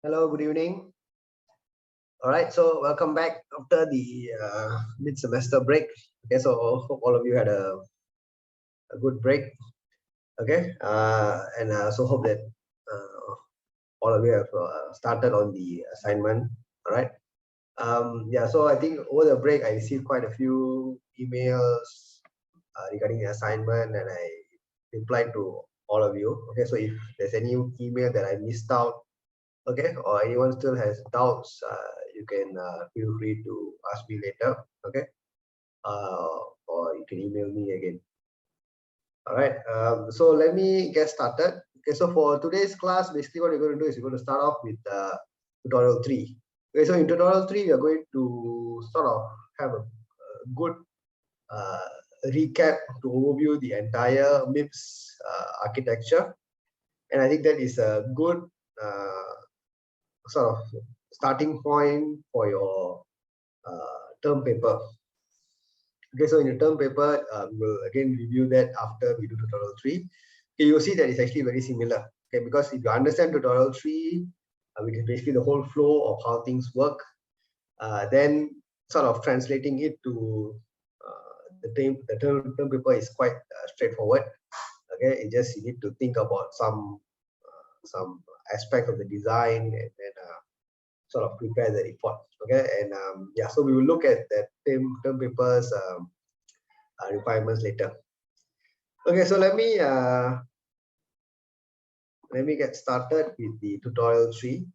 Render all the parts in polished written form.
Hello, good evening. All right, so welcome back after the mid-semester break. Okay, so hope all of you had a good break. Okay, and I also hope that all of you have started on the assignment. All right. Yeah, so I think over the break, I received quite a few emails regarding the assignment, and I replied to all of you. Okay, so if there's any email that I missed out, okay, or anyone still has doubts, you can feel free to ask me later, okay, or you can email me again. All right, so let me get started. Okay, so for today's class, basically what you're going to do is you're going to start off with tutorial 3. Okay, so in tutorial 3 we are going to sort of have a good recap to overview the entire MIPS architecture, and I think that is a good sort of starting point for your term paper. Okay, so in your term paper, we'll again review that after we do tutorial 3. Okay, you'll see that it's actually very similar. Okay, because if you understand tutorial 3, which is basically the whole flow of how things work, then sort of translating it to the term paper is quite straightforward. Okay, it just you need to think about some aspect of the design and then sort of prepare the report. Okay, and yeah, so we will look at that term papers requirements later. Okay, so let me get started with the tutorial 3.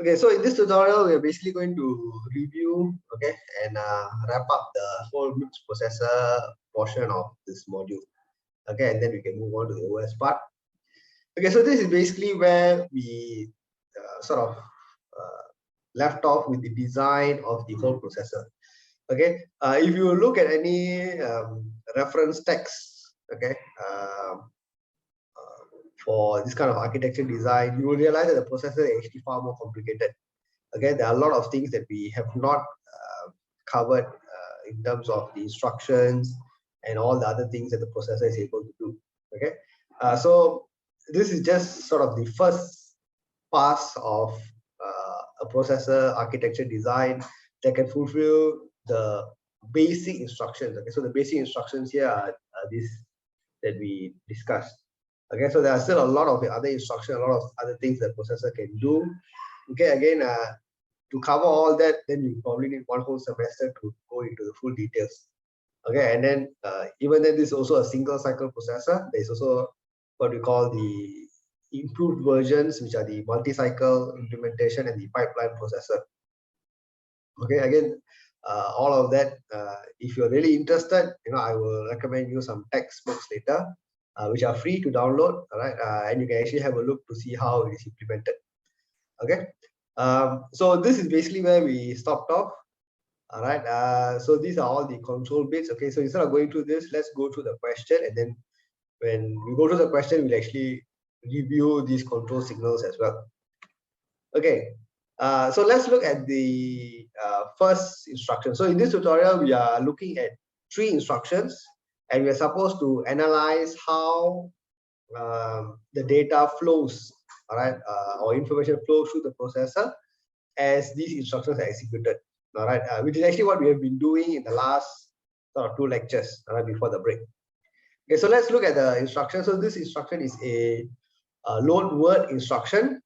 Okay, so in this tutorial, we are basically going to review, okay, and wrap up the whole MIPS processor portion of this module. Okay, and then we can move on to the OS part. Okay, so this is basically where we sort of left off with the design of the whole processor. Okay, if you look at any reference text, okay, for this kind of architecture design, you will realize that the processor is actually far more complicated. Okay, there are a lot of things that we have not covered in terms of the instructions and all the other things that the processor is able to do. Okay, so this is just sort of the first pass of a processor architecture design that can fulfill the basic instructions. Okay, so the basic instructions here are these that we discussed. Okay, so there are still a lot of other instructions, a lot of other things that processor can do. Okay, again, to cover all that, then you probably need one whole semester to go into the full details. Okay, and then even then, this is also a single cycle processor. There's also what we call the improved versions, which are the multi-cycle implementation and the pipeline processor. Okay, again, all of that, if you're really interested, I will recommend you some textbooks later, which are free to download. All right, and you can actually have a look to see how it is implemented. Okay, so this is basically where we stopped off. All right, so these are all the control bits. Okay, so instead of going through this, let's go through the question, and then when we go through the question, we'll actually review these control signals as well. Okay, so let's look at the first instruction. So in this tutorial, we are looking at 3 instructions, and we are supposed to analyze how the data flows, all right, or information flows through the processor as these instructions are executed, all right, which is actually what we have been doing in the last sort of 2 lectures, all right, before the break. Okay, so let's look at the instruction. So this instruction is a load word instruction.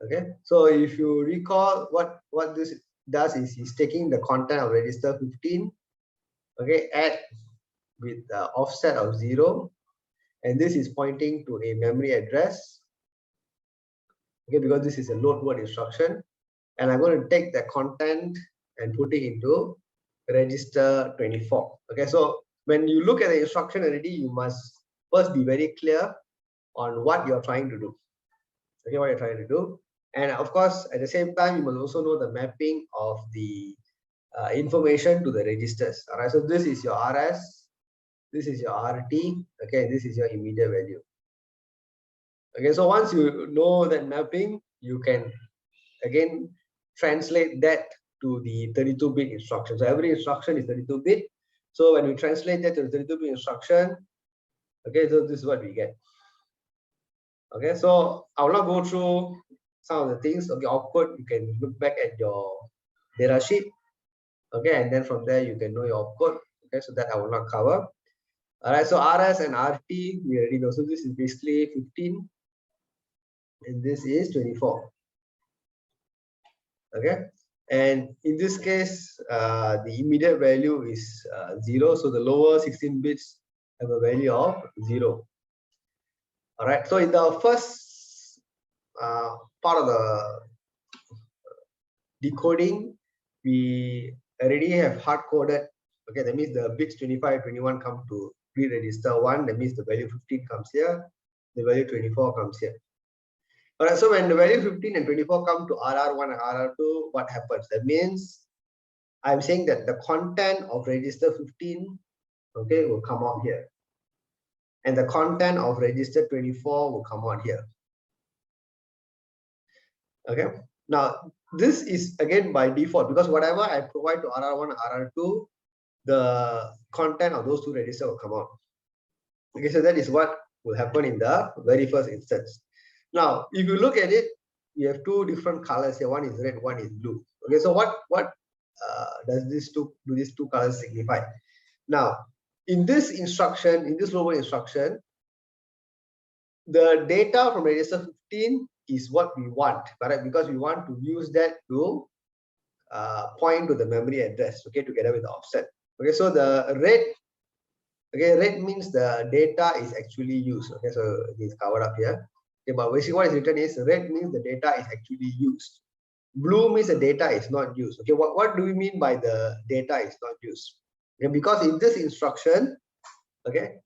Okay, so if you recall, what this does is it's taking the content of register 15, okay, add with offset of 0, and this is pointing to a memory address. Okay, because this is a load word instruction, and I'm going to take the content and put it into register 24. Okay, so when you look at the instruction already, you must first be very clear on what you're trying to do. Okay, what you're trying to do. And of course, at the same time, you must also know the mapping of the information to the registers. All right, so this is your RS, this is your RT, okay, this is your immediate value. Okay, so once you know that mapping, you can again translate that to the 32-bit instruction. So every instruction is 32-bit. So when we translate that to the 32-bit instruction, okay, so this is what we get. Okay, so I will not go through some of the things. Okay, opcode, you can look back at your data sheet. Okay, and then from there you can know your opcode. Okay, so that I will not cover. All right, so RS and RT, we already know. So this is basically 15, and this is 24. Okay, and in this case, the immediate value is 0. So the lower 16 bits have a value of 0. All right, so in the first part of the decoding, we already have hard coded. Okay, that means the bits 25, 21 come to read register 1. That means the value 15 comes here, the value 24 comes here. All right, so when the value 15 and 24 come to RR1 and RR2, what happens? That means I'm saying that the content of register 15, okay, will come out here. And the content of register 24 will come out here. Okay, now this is again by default, because whatever I provide to RR1 and RR2, the content of those two registers will come out. Okay, so that is what will happen in the very first instance. Now, if you look at it, you have two different colors here. One is red, one is blue. Okay, so what does these two colors signify? Now, in this instruction, in this lower instruction, the data from register 15 is what we want, correct? Because we want to use that to point to the memory address, okay, together with the offset. Okay, so the red, okay, red means the data is actually used. Okay, so it is covered up here. Okay, but basically what is written is red means the data is actually used. Blue means the data is not used. Okay, what do we mean by the data is not used? Okay, because in this instruction, okay,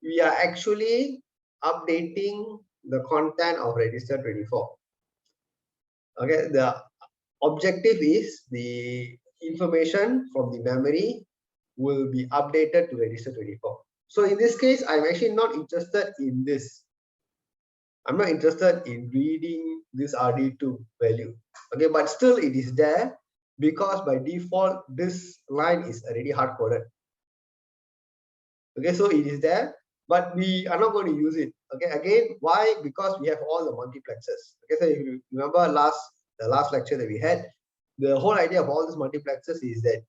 we are actually updating the content of register 24. Okay, the objective is the information from the memory will be updated to register 24. So in this case, I'm actually not interested in this. I'm not interested in reading this RD2 value. Okay, but still it is there because by default, this line is already hard coded. Okay, so it is there, but we are not going to use it. Okay, again, why? Because we have all the multiplexers. Okay, so if you remember the last lecture that we had, the whole idea of all these multiplexers is that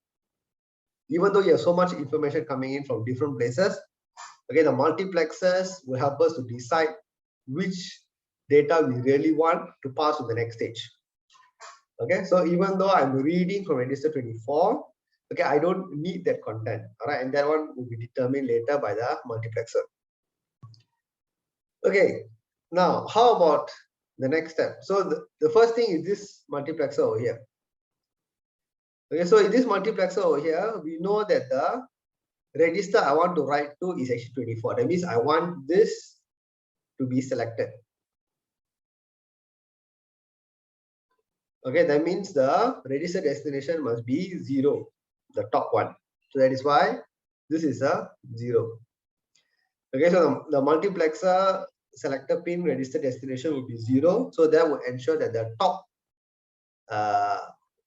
even though you have so much information coming in from different places, okay, the multiplexers will help us to decide which data we really want to pass to the next stage. Okay, so even though I'm reading from register 24, okay, I don't need that content. All right, and that one will be determined later by the multiplexer. Okay, now how about the next step? So the first thing is this multiplexer over here. Okay, so in this multiplexer over here, we know that the register I want to write to is actually 24. That means I want this to be selected. Okay, that means the register destination must be 0, the top one. So that is why this is a 0. Okay, so the multiplexer selector pin register destination will be 0. So that will ensure that the top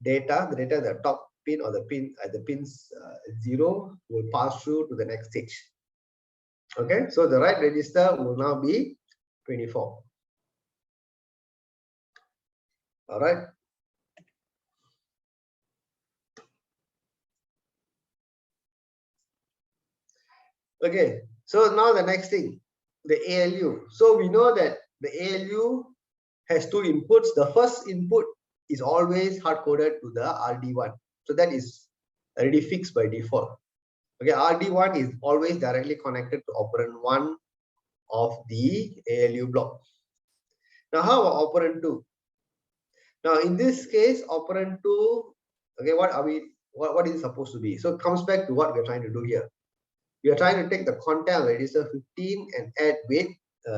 data, the top pin or the pin at the pins 0 will pass through to the next stage. Okay, so the right register will now be 24. All right. Okay, so now the next thing, the ALU. So we know that the ALU has two inputs. The first input is always hard-coded to the RD1. So that is already fixed by default. Okay, RD1 is always directly connected to operand 1 of the ALU block. Now, how about operand 2? Now, in this case, operand 2, okay, what is it supposed to be? So it comes back to what we're trying to do here. We are trying to take the content of register 15 and add with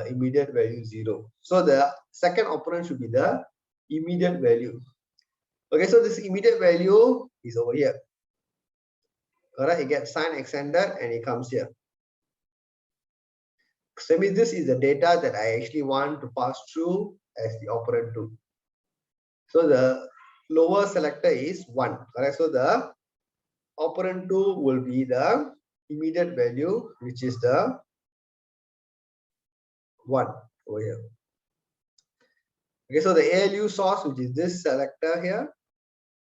immediate value 0. So the second operand should be the immediate value. Okay, so this immediate value is over here. All right, it gets signed, extended, and it comes here. So that means this is the data that I actually want to pass through as the operand 2. So the lower selector is 1, correct? So the operand 2 will be the immediate value, which is the 1 over here. Okay, so the ALU source, which is this selector here,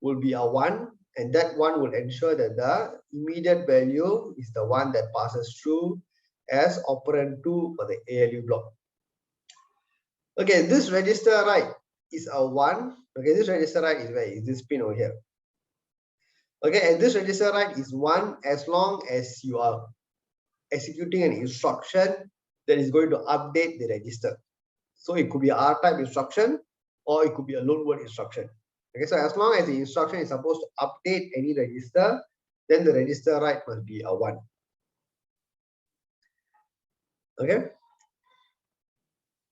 will be a 1, and that 1 will ensure that the immediate value is the one that passes through as operand 2 for the ALU block. Okay, this register right is a 1. Okay, this register right is where is this pin over here. Okay, and this register right is 1 as long as you are executing an instruction that is going to update the register. So it could be an R-type instruction or it could be a load word instruction. Okay, so as long as the instruction is supposed to update any register, then the register right must be a 1. Okay,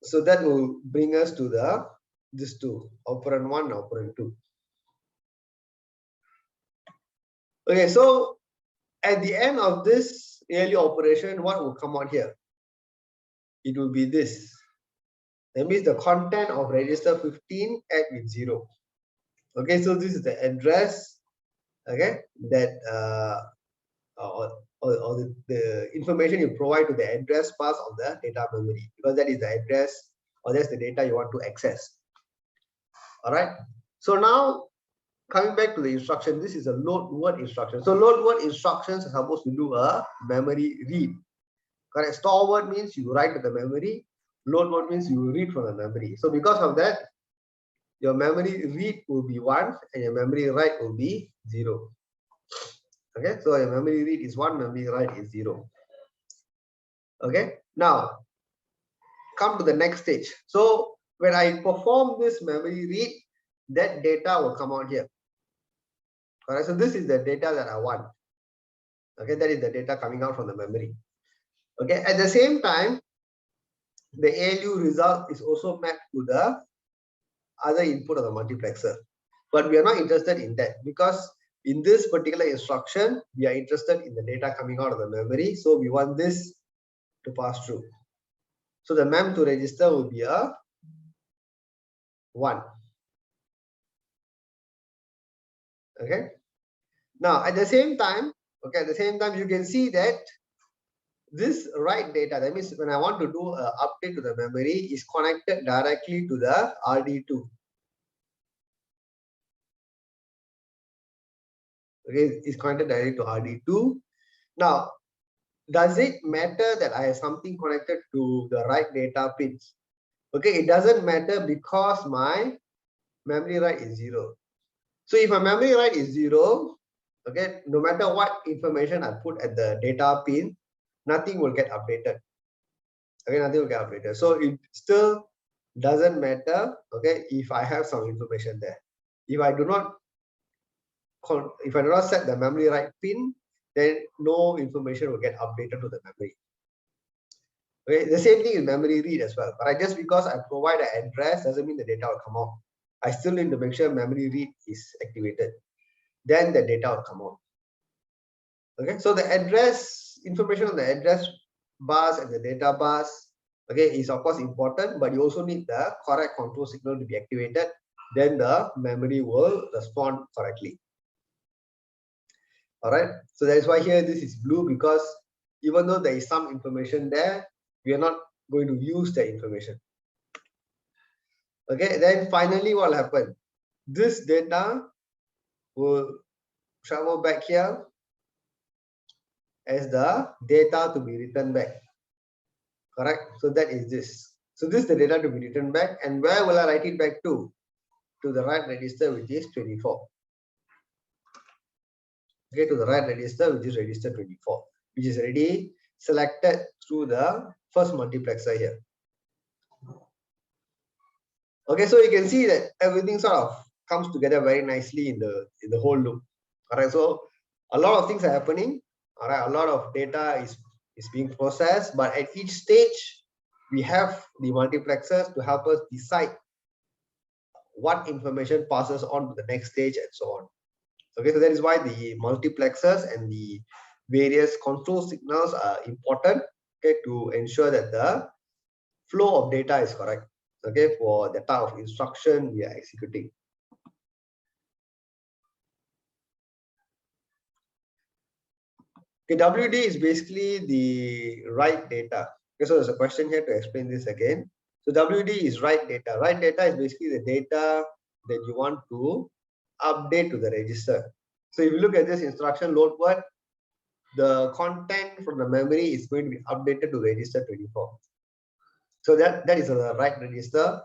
so that will bring us to the this two, operand 1 and operand 2. Okay, so at the end of this ALU operation, what will come out here? It will be this. That means the content of register 15 add with 0. Okay, so this is the address, okay, that or the information you provide to the address pass of the data memory, because that is the address or that's the data you want to access. All right, so now coming back to the instruction, this is a load word instruction. So load word instructions are supposed to do a memory read. Correct. Store word means you write to the memory. Load word means you read from the memory. So because of that, your memory read will be 1 and your memory write will be 0. Okay, so your memory read is 1, memory write is 0. Okay, now come to the next stage. So when I perform this memory read, that data will come out here. Alright, so this is the data that I want. Okay, that is the data coming out from the memory. Okay, at the same time, the ALU result is also mapped to the other input of the multiplexer. But we are not interested in that, because in this particular instruction, we are interested in the data coming out of the memory. So we want this to pass through. So the mem to register will be a 1. Okay. Now at the same time, you can see that this write data, that means when I want to do an update to the memory, is connected directly to the RD2. Okay, is connected directly to RD2. Now, does it matter that I have something connected to the write data pins? Okay, it doesn't matter because my memory write is 0. So if my memory write is 0, okay, no matter what information I put at the data pin, nothing will get updated. Okay, nothing will get updated. So it still doesn't matter, okay, if I have some information there. If I do not set the memory write pin, then no information will get updated to the memory. Okay, the same thing in memory read as well. But just because I provide an address doesn't mean the data will come out. I still need to make sure memory read is activated. Then the data will come out. Okay, so the address information on the address bus and the data bus, okay, is of course important, but you also need the correct control signal to be activated. Then the memory will respond correctly. All right, so that's why here this is blue, because even though there is some information there, we are not going to use the information. Okay, then finally what will happen? This data will travel back here as the data to be written back. Correct? So that is this. So this is the data to be written back. And where will I write it back to? To the right register, which is 24. Okay, to the right register, which is register 24, which is already selected through the first multiplexer here. Okay, so you can see that everything sort of comes together very nicely in the whole loop. All right, so a lot of things are happening. All right, a lot of data is being processed, but at each stage we have the multiplexers to help us decide what information passes on to the next stage and so on. Okay, so that is why the multiplexers and the various control signals are important. okay, to ensure that the flow of data is correct, okay, for the type of instruction we are executing. Okay, WD is basically the write data. Okay, so there's a question here to explain this again. So WD is write data. Write data is basically the data that you want to update to the register. So if you look at this instruction load word, the content from the memory is going to be updated to register 24. So that is a write register,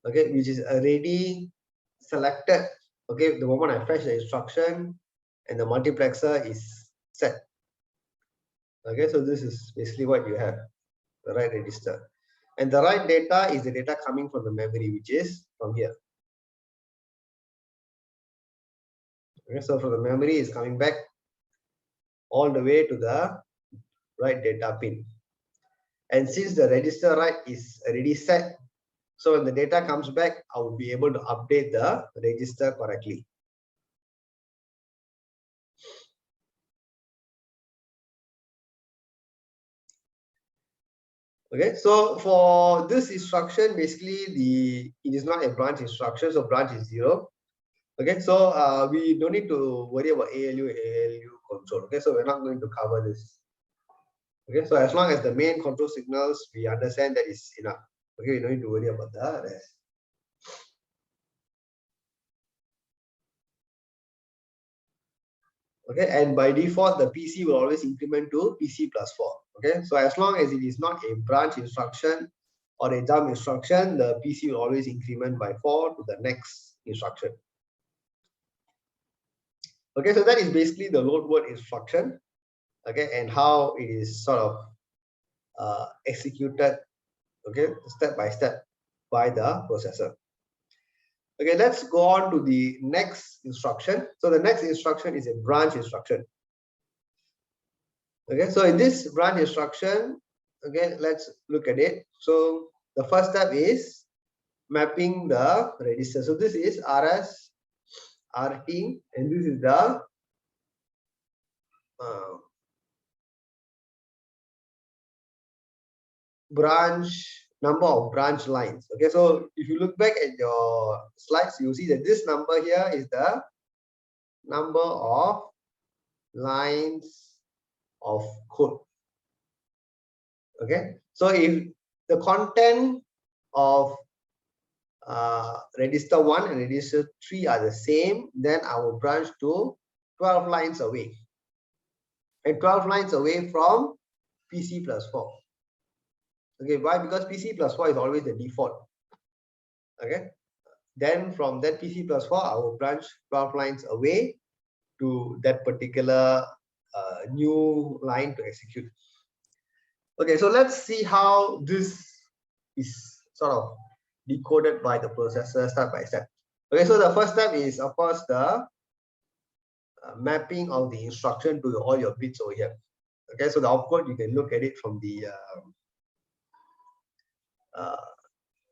okay, which is already selected. Okay, the moment I fetch the instruction and the multiplexer is set. Okay, so this is basically what you have, the write register. And the write data is the data coming from the memory, which is from here. Okay, so from the memory is coming back all the way to the write data pin. And since the register write is already set, so when the data comes back, I will be able to update the register correctly. Okay, so for this instruction, basically it is not a branch instruction, so branch is 0. Okay, so we don't need to worry about ALU control. Okay, so we're not going to cover this. Okay, so as long as the main control signals we understand, that is enough. Okay, we don't need to worry about the rest. Okay, and by default, the PC will always increment to PC plus 4. Okay, so as long as it is not a branch instruction or a jump instruction, the PC will always increment by 4 to the next instruction. Okay, so that is basically the load word instruction. Okay, and how it is sort of executed, okay, step by step by the processor. Okay, let's go on to the next instruction. So the next instruction is a branch instruction. Okay, so in this branch instruction, okay, let's look at it. So the first step is mapping the register. So this is RS, RT, and this is the number of branch lines. Okay, so if you look back at your slides, you'll see that this number here is the number of lines of code. Okay, so if the content of register 1 and register 3 are the same, then I will branch to 12 lines away, and 12 lines away from PC plus 4. Okay, why? Because PC plus 4 is always the default. Okay, then from that PC plus 4, I will branch 12 lines away to that particular new line to execute. Okay, so let's see how this is sort of decoded by the processor step by step. Okay, so the first step is, of course, the mapping of the instruction to all your bits over here. Okay, so the output, you can look at it from the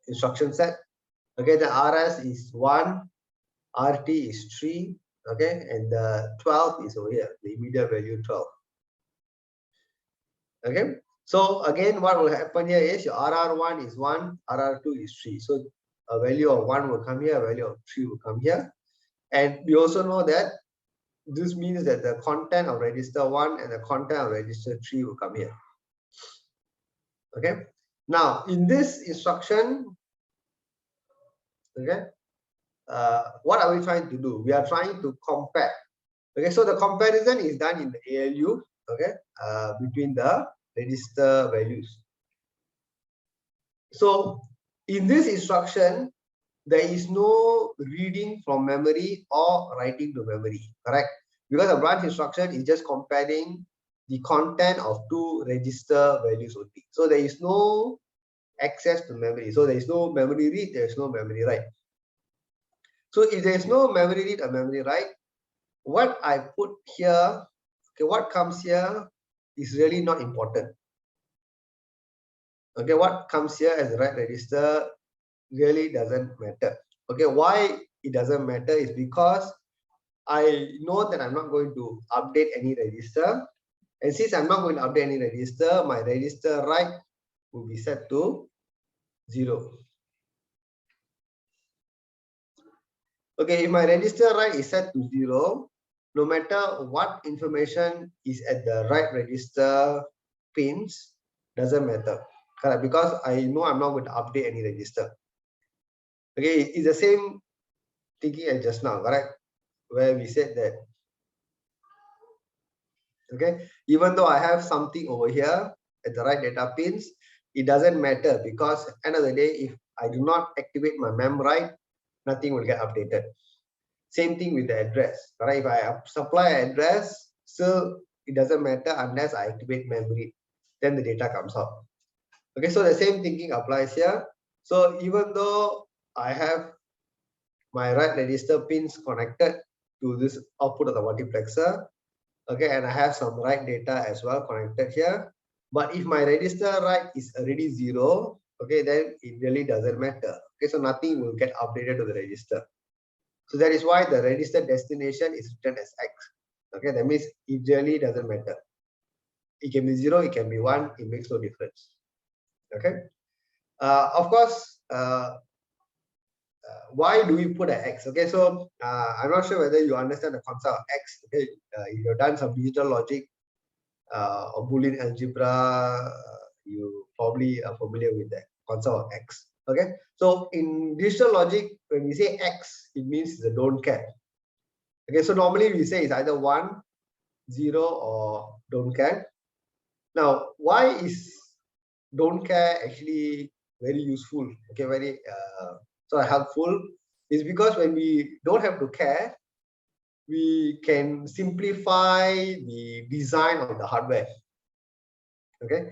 instruction set. Okay, the RS is 1, RT is 3, okay, and the 12 is over here, the immediate value 12. Okay, so again, what will happen here is your RR1 is 1, RR2 is 3. So a value of 1 will come here, a value of 3 will come here. And we also know that this means that the content of register 1 and the content of register 3 will come here. Okay, now in this instruction, okay, what are we trying to do? We are trying to compare. Okay, so the comparison is done in the ALU, okay, between the register values. So in this instruction, there is no reading from memory or writing to memory, correct? Because a branch instruction is just comparing the content of 2 register values only. So there is no access to memory. So there is no memory read, there is no memory write. So if there is no memory read or memory write, what I put here, okay, what comes here is really not important. Okay, what comes here as the write register really doesn't matter. Okay, why it doesn't matter is because I know that I'm not going to update any register. And since I'm not going to update any register, my register write will be set to 0. Okay, if my register write is set to 0, no matter what information is at the right register pins, doesn't matter. Correct? Because I know I'm not going to update any register. Okay, it's the same thinking as just now, correct? Where we said that, okay, even though I have something over here at the right data pins, it doesn't matter, because end of the day, if I do not activate my mem write, nothing will get updated. Same thing with the address, right? If I supply address, still it doesn't matter unless I activate memory, then the data comes out. Okay, so the same thinking applies here. So even though I have my right register pins connected to this output of the multiplexer, okay, and I have some write data as well connected here, but if my register write is already 0, okay, then it really doesn't matter. Okay, so nothing will get updated to the register. So that is why the register destination is written as X. Okay, that means it really doesn't matter. It can be 0, it can be 1, it makes no difference. Okay. Of course, why do we put an X? Okay, so I'm not sure whether you understand the concept of X. Okay, if you've done some digital logic or Boolean algebra, you probably are familiar with that concept of X. Okay, so in digital logic, when we say X, it means the don't care. Okay, so normally we say it's either 1, 0, or don't care. Now, why is don't care actually very useful? Okay, very sort of helpful, is because when we don't have to care, we can simplify the design of the hardware. Okay,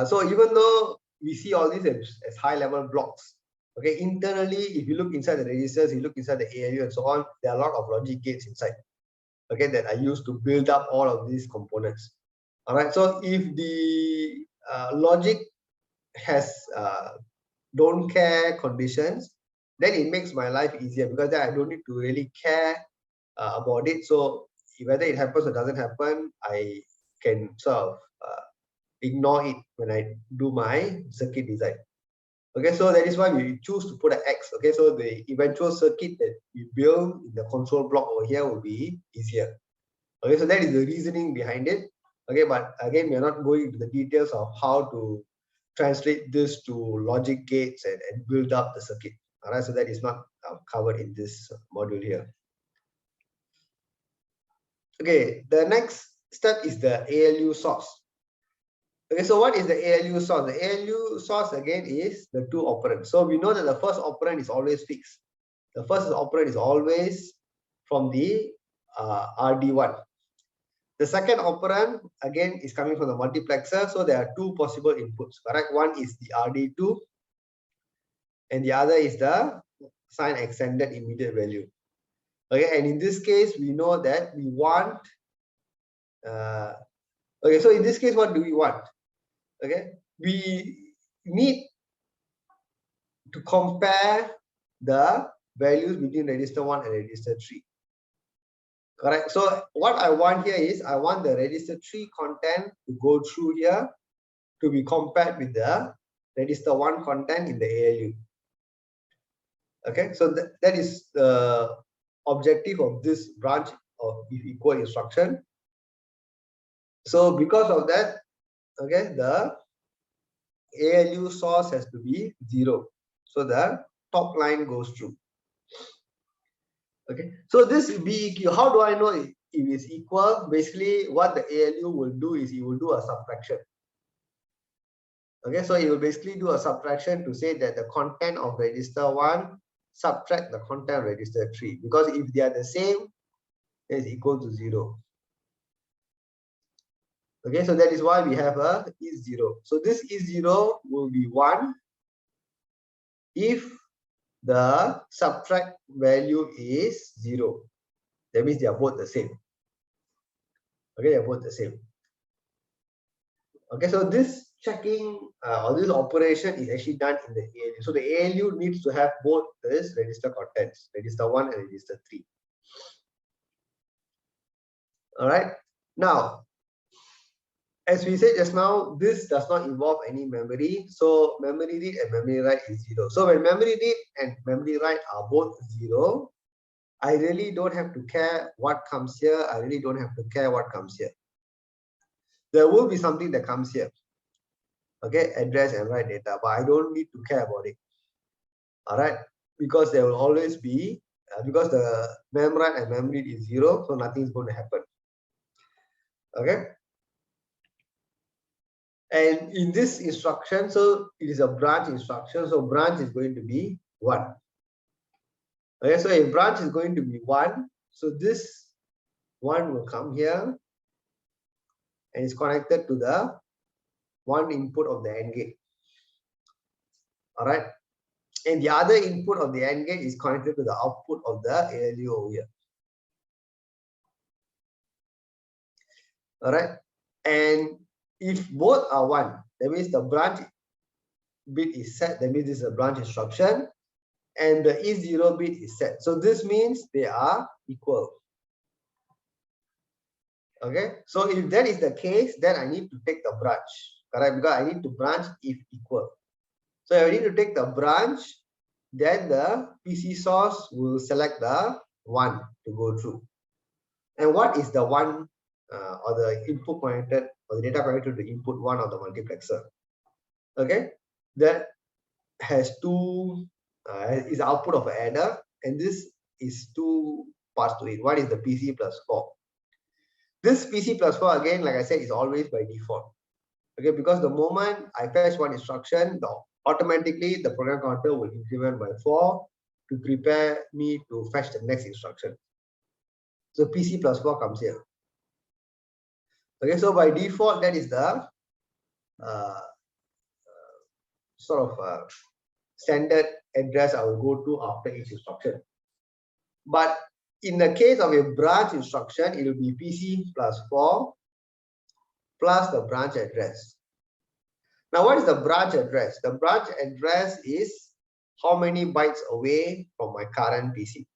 so even though we see all these as high-level blocks, okay, internally, if you look inside the registers, you look inside the ALU and so on, there are a lot of logic gates inside, okay, that are used to build up all of these components. All right, so if the logic has don't care conditions, then it makes my life easier, because then I don't need to really care about it. So whether it happens or doesn't happen, I can sort of ignore it when I do my circuit design. Okay, so that is why we choose to put an X. Okay, so the eventual circuit that we build in the control block over here will be easier. Okay, so that is the reasoning behind it. Okay, but again, we are not going into the details of how to translate this to logic gates and build up the circuit. All right, so that is not covered in this module here. Okay, the next step is the ALU source. Okay, so what is the ALU source? The ALU source again is the 2 operands. So we know that the first operand is always fixed. The first operand is always from the RD1. The second operand again is coming from the multiplexer. So there are 2 possible inputs, correct? One is the RD2 and the other is the sign extended immediate value. Okay, and in this case, we know that we want, okay, so in this case, what do we want? Okay, we need to compare the values between register 1 and register 3. Correct. So what I want here is I want the register 3 content to go through here to be compared with the register 1 content in the ALU. Okay, so that is the objective of this branch of if equal instruction. So because of that, okay, the ALU source has to be 0. So the top line goes through. Okay, so this BEQ, how do I know if it's equal? Basically, what the ALU will do is it will do a subtraction. Okay, so it will basically do a subtraction to say that the content of register 1 subtract the content of register 3, because if they are the same, it's equal to 0. Okay, so that is why we have a is 0. So this is 0 will be 1 if the subtract value is 0. That means they are both the same. Okay, they are both the same. Okay, so this checking or this operation is actually done in the ALU. So the ALU needs to have both this register contents, register 1 and register 3. All right. Now, As we said just now, this does not involve any memory. So memory read and memory write is 0. So when memory read and memory write are both 0, I really don't have to care what comes here. I really don't have to care what comes here. There will be something that comes here. Okay, address and write data, but I don't need to care about it. All right, because there will always be, because the mem write and mem read is 0, so nothing is going to happen. Okay. And in this instruction, so it is a branch instruction, so branch is going to be 1. Okay, so a branch is going to be 1, so this 1 will come here and is connected to the 1 input of the AND gate. All right, and the other input of the AND gate is connected to the output of the ALU over here. All right, and if both are 1, that means the branch bit is set, that means this is a branch instruction, and the E0 bit is set. So this means they are equal. Okay, so if that is the case, then I need to take the branch, correct? Because I need to branch if equal. So I need to take the branch, then the PC source will select the 1 to go through. And what is the 1 or the input connected or the data connected to input 1 of the multiplexer? Okay, that has 2 is output of an adder, and this is 2 parts to it. One is the PC plus 4. This PC plus 4 again, like I said, is always by default. Okay, because the moment I fetch one instruction, automatically the program counter will increment by 4 to prepare me to fetch the next instruction. So PC plus 4 comes here. Okay, so by default, that is the standard address I will go to after each instruction. But in the case of a branch instruction, it will be PC plus 4 plus the branch address. Now, what is the branch address? The branch address is how many bytes away from my current PC.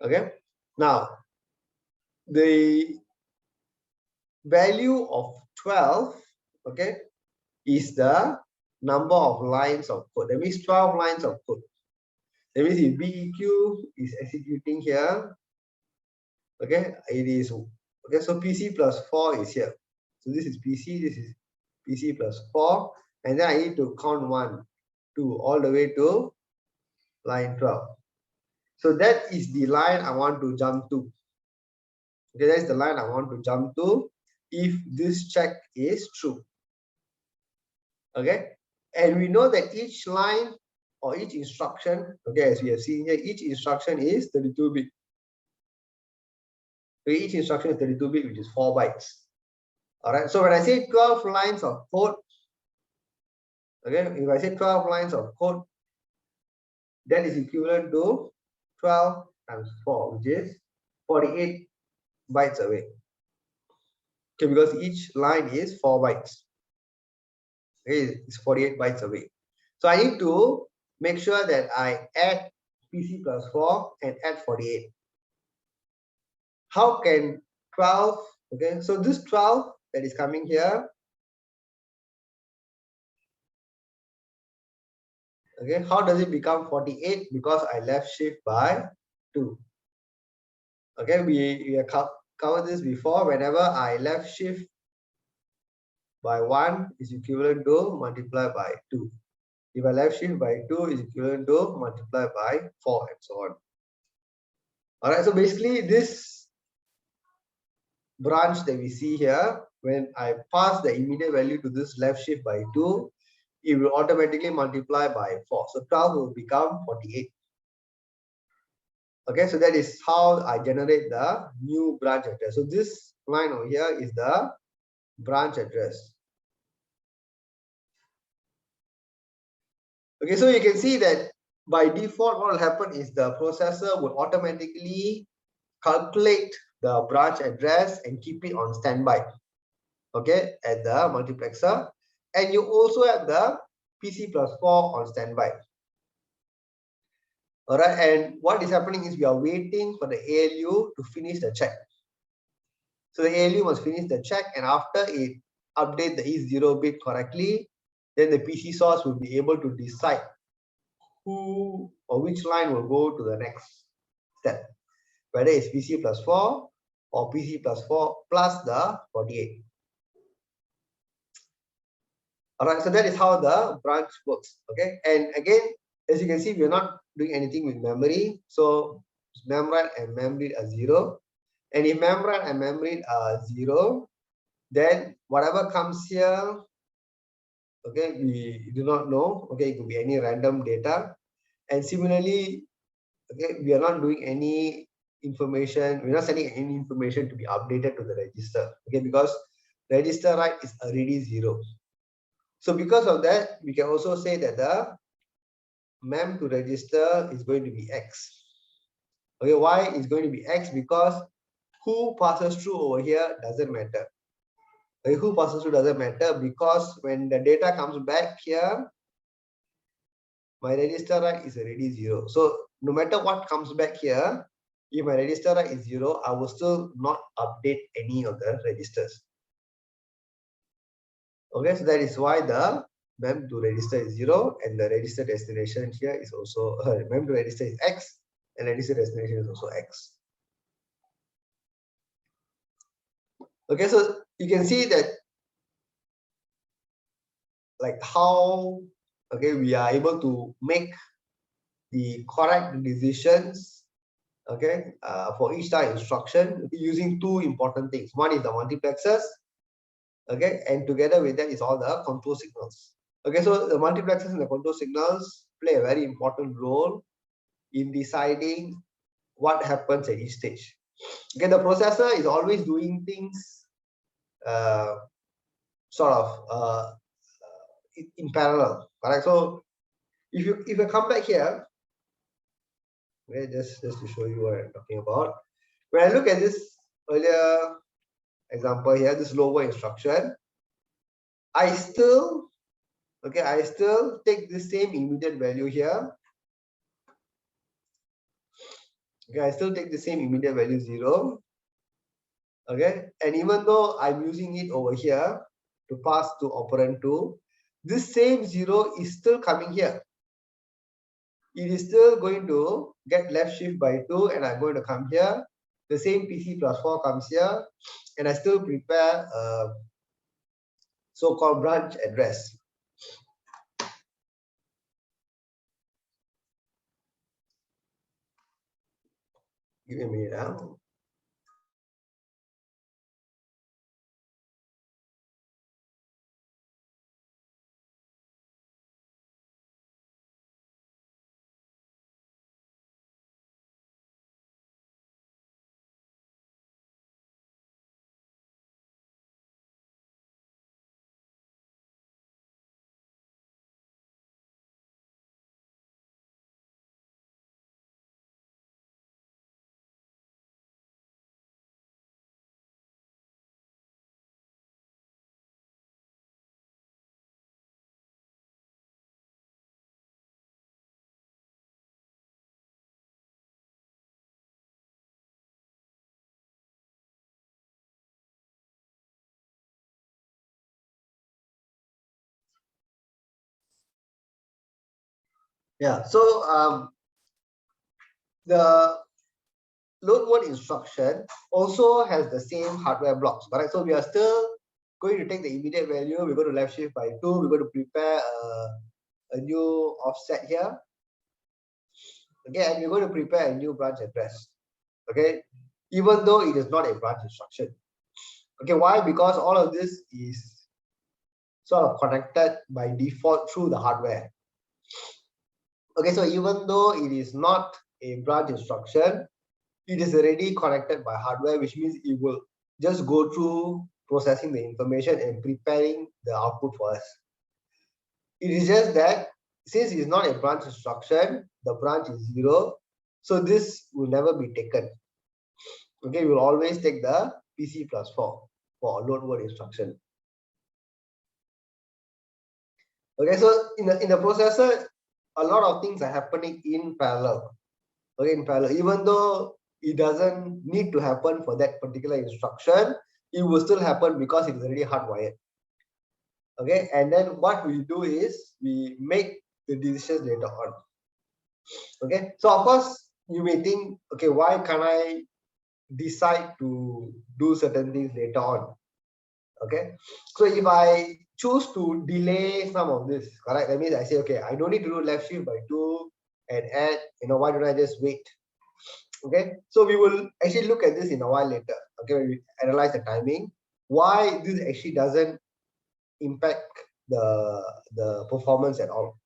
Okay. Now, the value of 12, okay, is the number of lines of code. That means 12 lines of code. That means if BEQ is executing here, okay, it is, okay, so PC plus 4 is here. So this is PC, this is PC plus 4, and then I need to count 1, 2, all the way to line 12. So that is the line I want to jump to. Okay, that is the line I want to jump to if this check is true. Okay, and we know that each line or each instruction, okay, as we have seen here, each instruction is 32-bit. So each instruction is 32-bit, which is 4 bytes. All right, so when I say 12 lines of code, okay, if I say 12 lines of code, that is equivalent to 12 times 4, which is 48 bytes away. Okay, because each line is 4 bytes. Okay, it's 48 bytes away. So I need to make sure that I add PC plus 4 and add 48. How can 12, okay, so this 12 that is coming here, okay, how does it become 48? Because I left shift by 2. Okay, we have covered this before. Whenever I left shift by 1 is equivalent to multiply by 2. If I left shift by 2 is equivalent to multiply by 4 and so on. All right, so basically this branch that we see here, when I pass the immediate value to this left shift by 2, it will automatically multiply by 4. So 12 will become 48. Okay, so that is how I generate the new branch address. So this line over here is the branch address. Okay, so you can see that by default, what will happen is the processor will automatically calculate the branch address and keep it on standby, okay, at the multiplexer. And you also have the PC plus 4 on standby. All right, and what is happening is we are waiting for the ALU to finish the check. So the ALU must finish the check, and after it update the E0 bit correctly, then the PC source will be able to decide who or which line will go to the next step, whether it's PC plus 4 or PC plus 4 plus the 48. All right, so that is how the branch works. Okay, and again, as you can see, we are not doing anything with memory. So memRAD and memRead are 0. And if memRAD and memRead are 0, then whatever comes here, okay, we do not know. Okay, it could be any random data. And similarly, okay, we are not doing any information, we're not sending any information to be updated to the register. Okay, because register write is already 0. So because of that, we can also say that the mem to register is going to be X. Okay, why is going to be X? Because who passes through over here doesn't matter. Okay, who passes through doesn't matter, because when the data comes back here, my register write is already 0. So no matter what comes back here, if my register write is 0, I will still not update any of the registers. Okay, so that is why the mem to register is 0, and the register destination here is also mem to register is X, and register destination is also X. Okay, so you can see that like how, okay, we are able to make the correct decisions, okay, for each type instruction using two important things. One is the multiplexers, okay, and together with that is all the control signals. Okay, so the multiplexers and the control signals play a very important role in deciding what happens at each stage. Okay, the processor is always doing things sort of in parallel. Correct. So if you come back here, okay, just to show you what I'm talking about. When I look at this earlier example here, this lower instruction, I still take the same immediate value here. Okay, I still take the same immediate value 0. Okay, and even though I'm using it over here to pass to operand 2, this same 0 is still coming here. It is still going to get left shift by 2, and I'm going to come here. The same PC plus 4 comes here, and I still prepare a so-called branch address. Give me a minute now. Yeah, so the load word instruction also has the same hardware blocks, correct? So we are still going to take the immediate value, we're going to left shift by 2, we're going to prepare a new offset here. Okay, and we're going to prepare a new branch address. Okay, even though it is not a branch instruction. Okay, why? Because all of this is sort of connected by default through the hardware. Okay, so even though it is not a branch instruction, it is already connected by hardware, which means it will just go through processing the information and preparing the output for us. It is just that since it is not a branch instruction, the branch is 0, so this will never be taken. Okay, we will always take the PC plus 4 for a load word instruction. Okay, so in the processor, a lot of things are happening in parallel. Okay, in parallel, even though it doesn't need to happen for that particular instruction. It will still happen because it is already hardwired. Okay, and then what we do is we make the decisions later on. Okay, so of course you may think, okay, why can't I decide to do certain things later on? Okay, so if I choose to delay some of this, correct, that means I say, okay, I don't need to do left shift by 2 and add, why don't I just wait? Okay, so we will actually look at this in a while later. Okay, when we analyze the timing, why this actually doesn't impact the performance at all.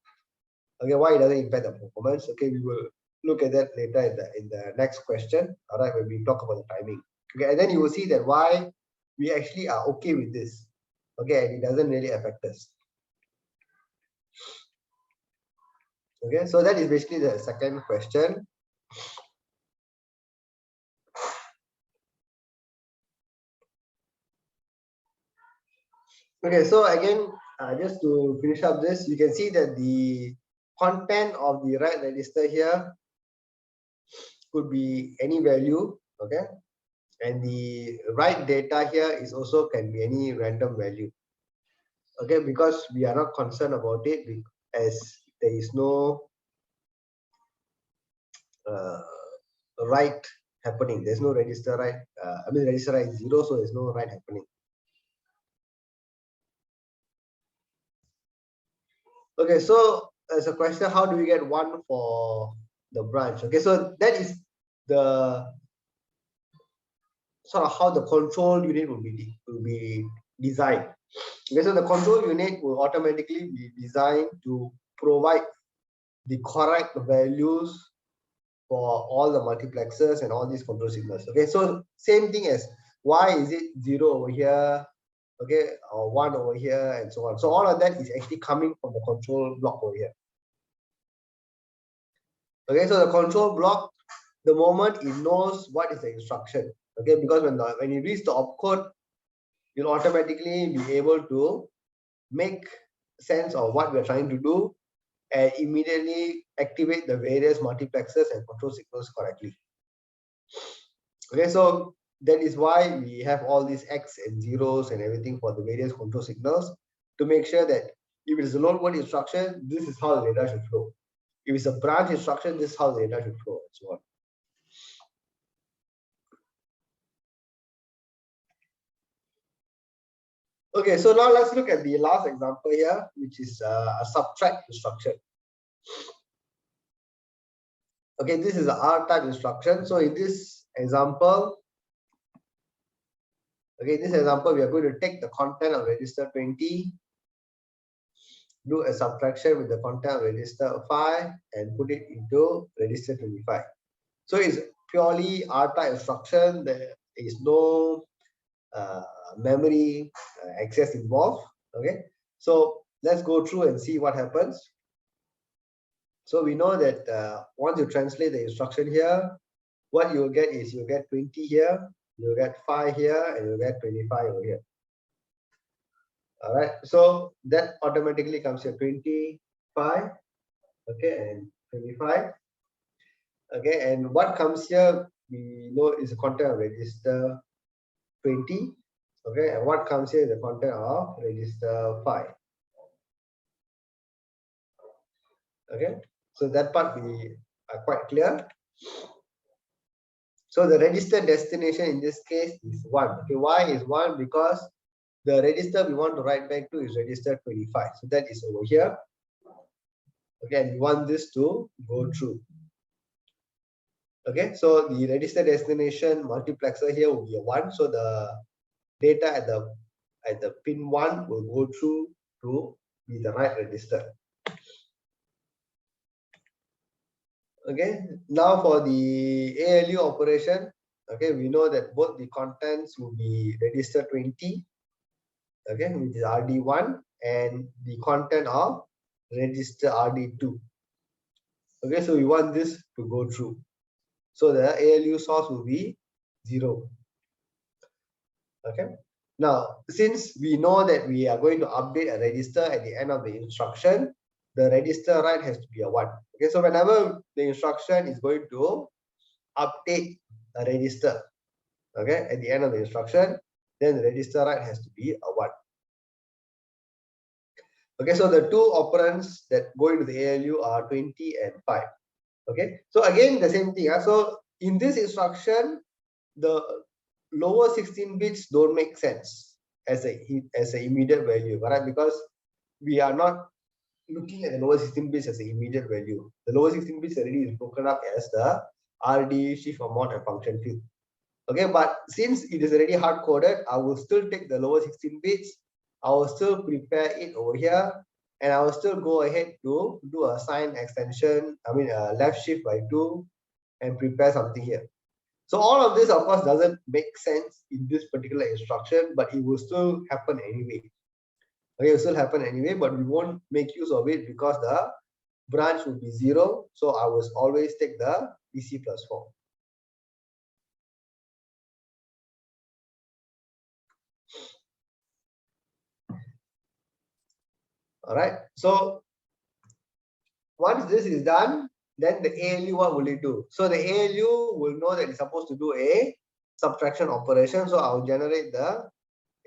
Okay, why it doesn't impact the performance? Okay, we will look at that later in the next question. All right, when we talk about the timing. Okay, and then you will see that why we actually are okay with this. Okay, and it doesn't really affect us. Okay, so that is basically the second question. Okay, so again, just to finish up this, you can see that the content of the write register here could be any value, okay, and the write data here is also can be any random value, okay, because we are not concerned about it as there is no write happening. There's no register write. Register write is 0, so there's no write happening. Okay, so as a question, how do we get 1 for the branch? Okay, so that is the sort of how the control unit will be designed. Okay, so the control unit will automatically be designed to provide the correct values for all the multiplexers and all these control signals. Okay, so same thing as why is it 0 over here, okay, or 1 over here, and so on. So all of that is actually coming from the control block over here. Okay, so the control block, the moment it knows what is the instruction, okay, because when you reach the opcode, you'll automatically be able to make sense of what we're trying to do and immediately activate the various multiplexers and control signals correctly. Okay, so that is why we have all these X and zeros and everything for the various control signals to make sure that if it is a load word instruction, this is how the data should flow. If it's a branch instruction, this is how the data should flow, and so on. Okay, so now let's look at the last example here, which is a subtract instruction. Okay, this is an R-type instruction. So in this example, okay, this example, we are going to take the content of register 20, do a subtraction with the content of register 5, and put it into register 25. So it's purely R-type instruction. There is no memory access involved. Okay, so let's go through and see what happens. So we know that once you translate the instruction here, what you'll get is you'll get 20 here, you'll get 5 here, and you'll get 25 over here. All right, so that automatically comes here 25, okay, and 25. Okay, and what comes here we know is the content of register 20. Okay, and what comes here is the content of register 5. Okay, so that part we are quite clear. So the register destination in this case is 1. Okay, why is 1? Because the register we want to write back to is register 25. So that is over here. Okay, and we want this to go through. Okay, so the register destination multiplexer here will be a 1. So the data at the pin 1 will go through to be the right register. Okay, now for the ALU operation, okay, we know that both the contents will be register 20, okay, which is RD1, and the content of register RD2. Okay, so we want this to go through. So the ALU source will be 0. Okay, now since we know that we are going to update a register at the end of the instruction, the register write has to be a 1. Okay, so whenever the instruction is going to update a register, okay, at the end of the instruction, then the register write has to be a 1. Okay, so the two operands that go into the ALU are 20 and 5. Okay, so again the same thing. So in this instruction, the lower 16 bits don't make sense as a immediate value, right? Because we are not looking at the lower 16 bits as an immediate value. The lower 16 bits already is broken up as the RD, shift amount, and function field. Okay, but since it is already hard coded, I will still take the lower 16 bits. I will still prepare it over here, and I will still go ahead to do a sign extension. I mean, left shift by 2 and prepare something here. So all of this, of course, doesn't make sense in this particular instruction, but it will still happen anyway. Okay, it will still happen anyway, but we won't make use of it because the branch will be 0. So I will always take the PC plus 4. All right. So once this is done, then the ALU, what will it do? So the ALU will know that it's supposed to do a subtraction operation. So I'll generate the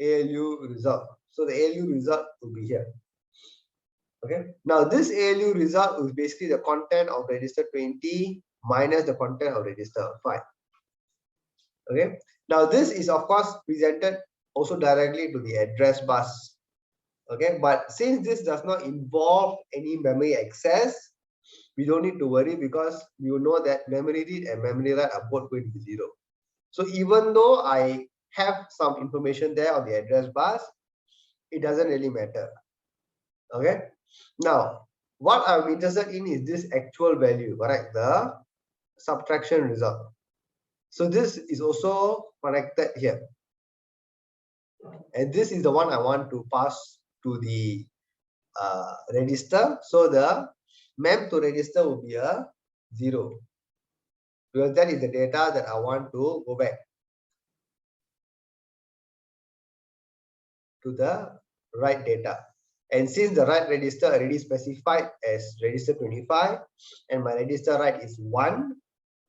ALU result. So the ALU result will be here. Okay. Now this ALU result is basically the content of register 20 minus the content of register 5. Okay. Now this is of course presented also directly to the address bus. Okay, but since this does not involve any memory access, we don't need to worry because we will know that memory read and memory write are both going to be 0. So even though I have some information there on the address bus, it doesn't really matter. Okay. Now, what I'm interested in is this actual value, correct? The subtraction result. So this is also connected here. And this is the one I want to pass to the register. So the map to register will be a 0 because that is the data that I want to go back to the right data. And since the right register already specified as register 25 and my register right is 1,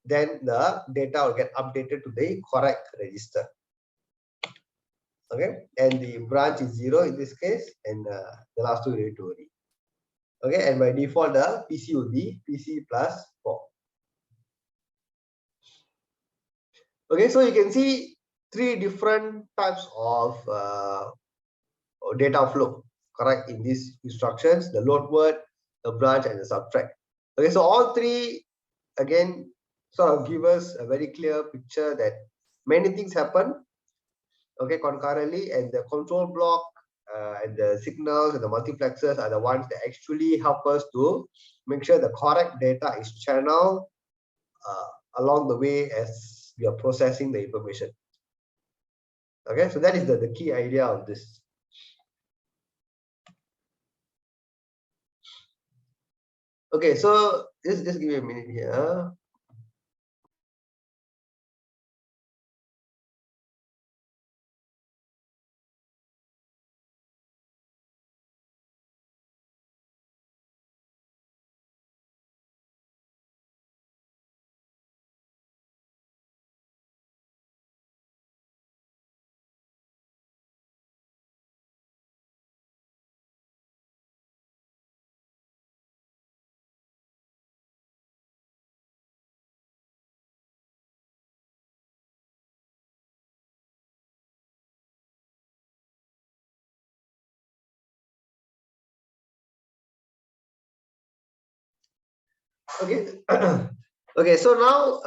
then the data will get updated to the correct register. Okay, and the branch is 0 in this case, and the last two need to worry. Okay, and by default the PC will be PC plus 4. Okay, so you can see 3 different types of data flow, correct, in these instructions: the load word, the branch, and the subtract. Okay, so all 3 again sort of give us a very clear picture that many things happen, okay, concurrently, and the control block and the signals and the multiplexers are the ones that actually help us to make sure the correct data is channeled along the way as we are processing the information. Okay, so that is the key idea of this. Okay, so just give me a minute here. Okay. Okay, so now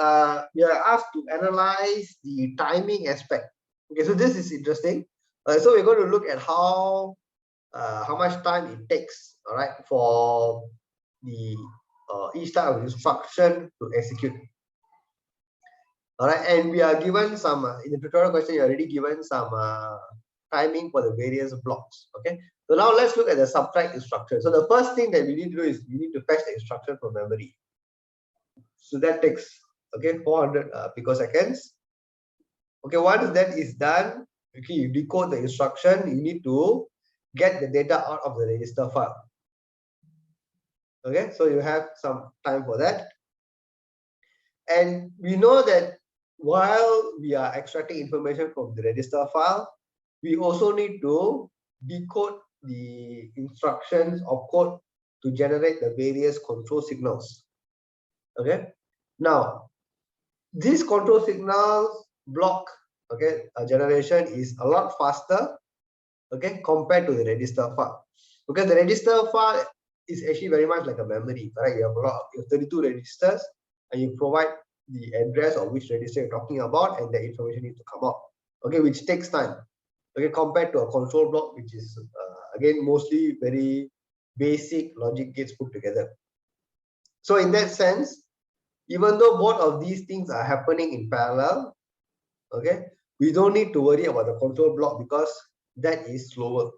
we are asked to analyze the timing aspect. Okay, so this is interesting. So we're going to look at how much time it takes, all right, for the each type of instruction to execute. All right, and we are given some in the tutorial question. You are already given some timing for the various blocks. Okay, so now let's look at the subtract instruction. So the first thing that we need to do is we need to fetch the instruction from memory. So that takes 400 picoseconds. Okay, once that is done, okay, you decode the instruction. You need to get the data out of the register file. Okay, so you have some time for that. And we know that while we are extracting information from the register file, we also need to decode the instructions of code to generate the various control signals. Okay, now this control signals block, okay, generation is a lot faster, okay, compared to the register file. Because the register file is actually very much like a memory, correct? You have 32 registers, and you provide the address of which register you're talking about, and the information needs to come out, okay, which takes time, okay, compared to a control block, which is again mostly very basic logic gates put together. So in that sense, even though both of these things are happening in parallel, okay, we don't need to worry about the control block because that is slower.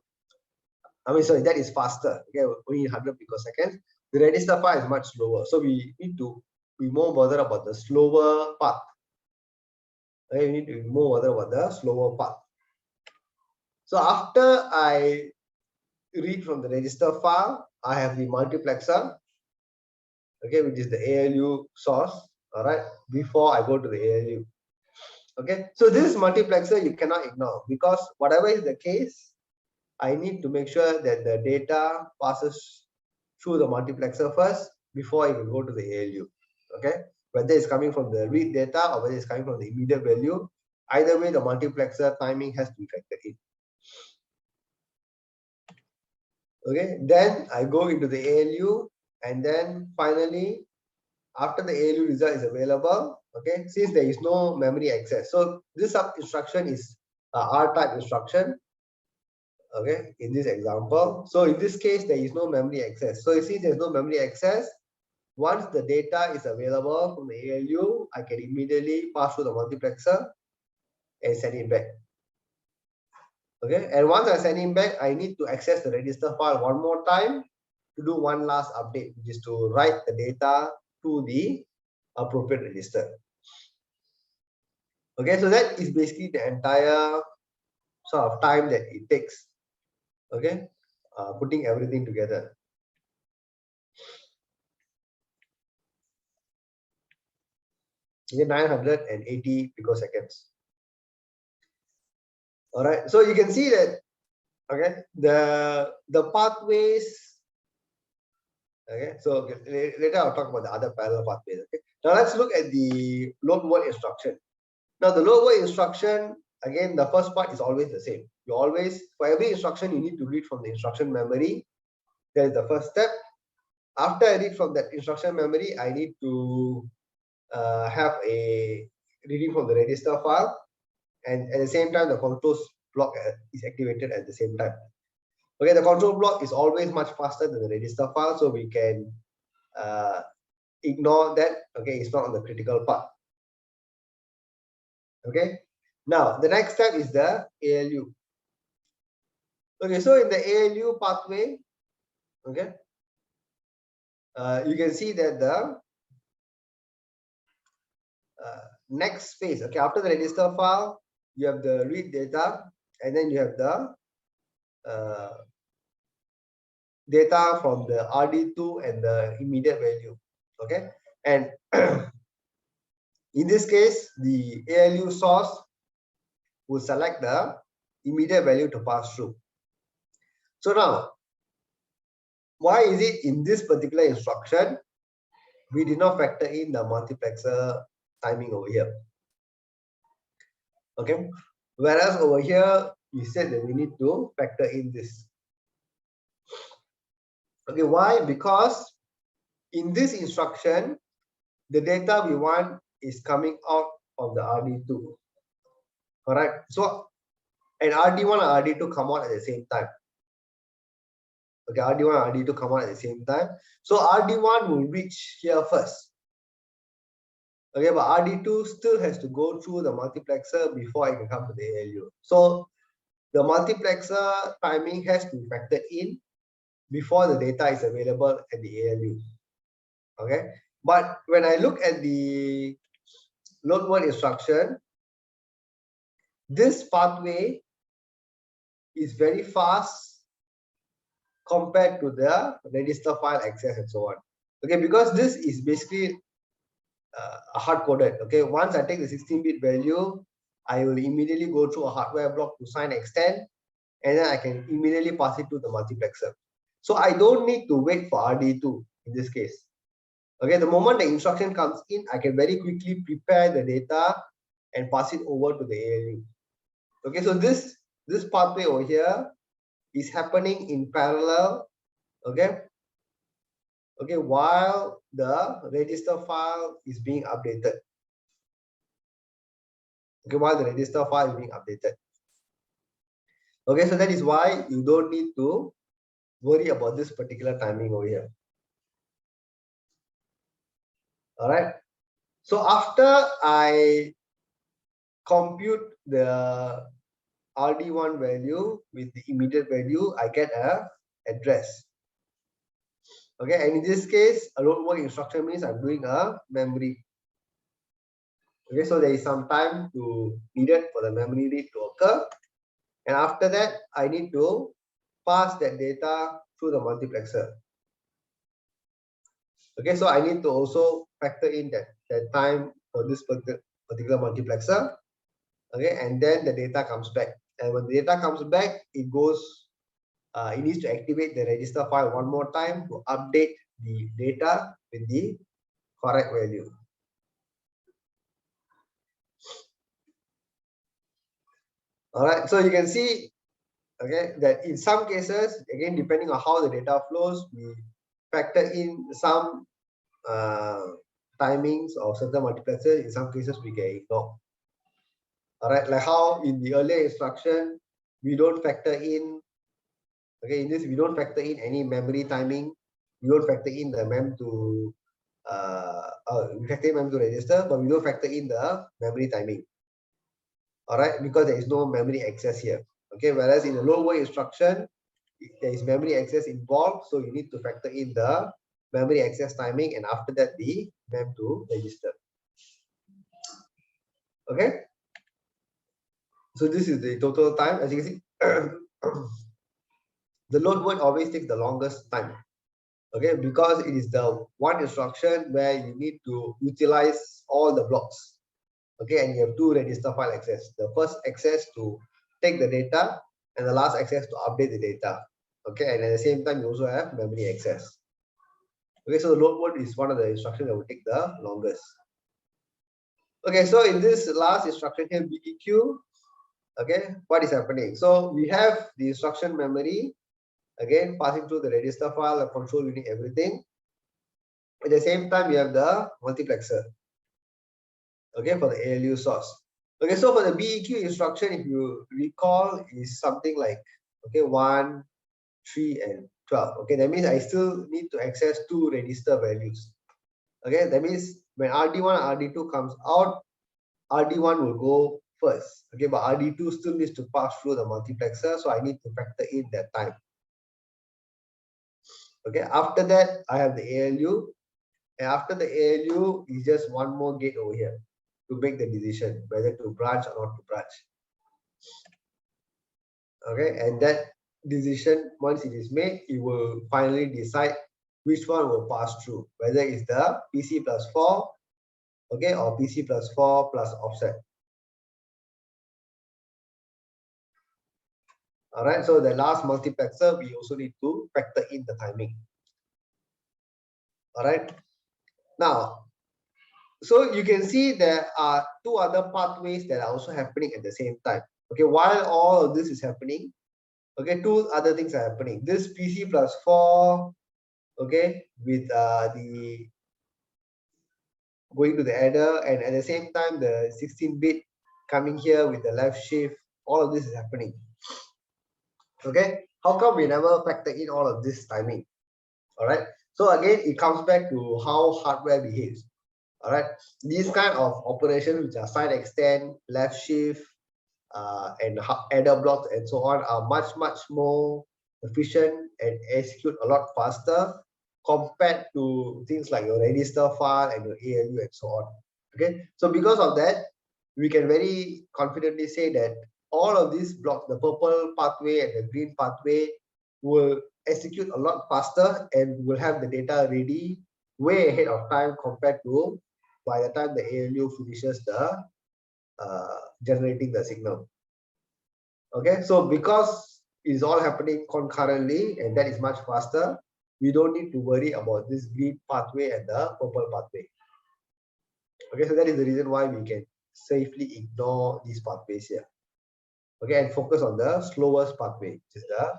I mean, sorry, that is faster. Okay, only 100 picoseconds. The register file is much slower, so we need to be more bothered about the slower part. Okay, we need to be more bothered about the slower part. So after I read from the register file, I have the multiplexer, okay, which is the ALU source. All right, before I go to the ALU. Okay, so this multiplexer you cannot ignore, because whatever is the case, I need to make sure that the data passes through the multiplexer first before I can go to the ALU. Okay, whether it's coming from the read data or whether it's coming from the immediate value, either way the multiplexer timing has to be factored in. Okay, then I go into the ALU, and then finally, after the ALU result is available, okay, since there is no memory access, so this sub instruction is R type instruction, okay, in this example. So in this case, there is no memory access. So you see there's no memory access. Once the data is available from the ALU, I can immediately pass through the multiplexer and send it back. Okay, and once I send it back, I need to access the register file one more time to do one last update, which is to write the data to the appropriate register. Okay, so that is basically the entire sort of time that it takes. Okay, putting everything together. Okay, 980 picoseconds. All right, so you can see that, okay, the pathways. Okay, so later I'll talk about the other parallel pathways. Okay, now let's look at the load word instruction. Now the load word instruction, again, the first part is always the same. You always, for every instruction, you need to read from the instruction memory. That is the first step. After I read from that instruction memory, I need to have a reading from the register file, and at the same time the control block is activated at the same time. Okay, the control block is always much faster than the register file, so we can ignore that. Okay, it's not on the critical part. Okay, now the next step is the ALU. Okay, so in the ALU pathway, okay, you can see that the next phase, okay, after the register file, you have the read data, and then you have the data from the RD2 and the immediate value. Okay, and in this case, the ALU source will select the immediate value to pass through. So now, why is it in this particular instruction we did not factor in the multiplexer timing over here? Okay, whereas over here we said that we need to factor in this. Okay, why? Because in this instruction, the data we want is coming out of the RD2. Correct. So, and RD1 and RD2 come out at the same time. Okay, RD1 and RD2 come out at the same time. So RD1 will reach here first. Okay, but RD2 still has to go through the multiplexer before it can come to the ALU. So the multiplexer timing has to be factored in before the data is available at the ALU. Okay, but when I look at the load word instruction, this pathway is very fast compared to the register file access and so on. Okay, because this is basically hard-coded. Okay, once I take the 16-bit value, I will immediately go through a hardware block to sign extend, and then I can immediately pass it to the multiplexer. So I don't need to wait for RD2 in this case. Okay, the moment the instruction comes in, I can very quickly prepare the data and pass it over to the ALU. Okay, so this pathway over here is happening in parallel. Okay, while the register file is being updated. Okay, while the register file is being updated. Okay, so that is why you don't need to worry about this particular timing over here. All right. So after I compute the RD1 value with the immediate value, I get a address. Okay, and in this case, a load word instruction means I'm doing a memory. Okay, so there is some time needed for the memory read to occur, and after that, I need to pass that data through the multiplexer. Okay, so I need to also factor in that time for this particular multiplexer. Okay, and then the data comes back, and when the data comes back, it goes. It needs to activate the register file one more time to update the data with the correct value. All right, so you can see, okay, that in some cases, again, depending on how the data flows, we factor in some timings of certain multiplexers. In some cases, we can ignore. All right, like how in the earlier instruction, we don't factor in. Okay, in this, we don't factor in any memory timing. We don't factor in the mem to we factor in mem to register, but we don't factor in the memory timing. All right, because there is no memory access here. Okay, whereas in the lower instruction, there is memory access involved, so you need to factor in the memory access timing, and after that, the mem to register. Okay, so this is the total time. As you can see, the load word always takes the longest time. Okay, because it is the one instruction where you need to utilize all the blocks. Okay, and you have two register file access. The first access to take the data, and the last access to update the data. Okay, and at the same time, you also have memory access. Okay, so the load word is one of the instructions that will take the longest. Okay, so in this last instruction here, BEQ, okay, what is happening? So we have the instruction memory, again, passing through the register file, the control unit, everything. At the same time, we have the multiplexer, okay, for the ALU source. Okay, so for the BEQ instruction, if you recall, is something like, okay, 1, 3, and 12. Okay, that means I still need to access two register values. Okay, that means when RD1 and RD2 comes out, RD1 will go first. Okay, but RD2 still needs to pass through the multiplexer, so I need to factor in that time. Okay, after that, I have the ALU, and after the ALU is just one more gate over here to make the decision whether to branch or not to branch. Okay, and that decision, once it is made, it will finally decide which one will pass through, whether it's the PC plus 4, okay, or PC plus 4 plus offset. All right, so the last multiplexer, we also need to factor in the timing. All right, now, so you can see there are two other pathways that are also happening at the same time. Okay, while all of this is happening, okay, two other things are happening. This PC plus 4, okay, with the going to the adder, and at the same time the 16-bit coming here with the left shift, all of this is happening. Okay, how come we never factor in all of this timing? All right, so again, it comes back to how hardware behaves. All right, these kind of operations, which are side extend, left shift, and adder blocks and so on, are much more efficient and execute a lot faster compared to things like your register file and your ALU and so on. Okay, so because of that, we can very confidently say that all of these blocks, the purple pathway and the green pathway, will execute a lot faster and will have the data ready way ahead of time compared to by the time the ALU finishes the generating the signal. Okay, so because it's all happening concurrently and that is much faster, we don't need to worry about this green pathway and the purple pathway. Okay, so that is the reason why we can safely ignore these pathways here. Okay, and focus on the slowest pathway, which is the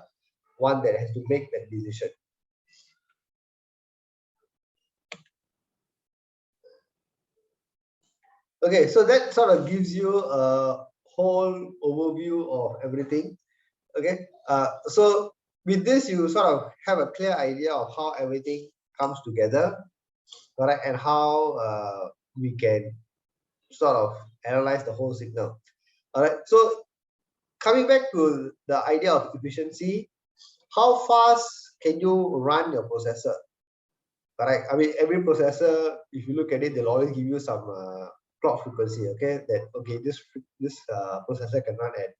one that has to make that decision. Okay, so that sort of gives you a whole overview of everything. Okay, so with this, you sort of have a clear idea of how everything comes together, all right, and how we can sort of analyze the whole signal. All right, so coming back to the idea of efficiency, how fast can you run your processor? Correct. I mean, every processor, if you look at it, they'll always give you some clock frequency. Okay, that okay, this processor can run at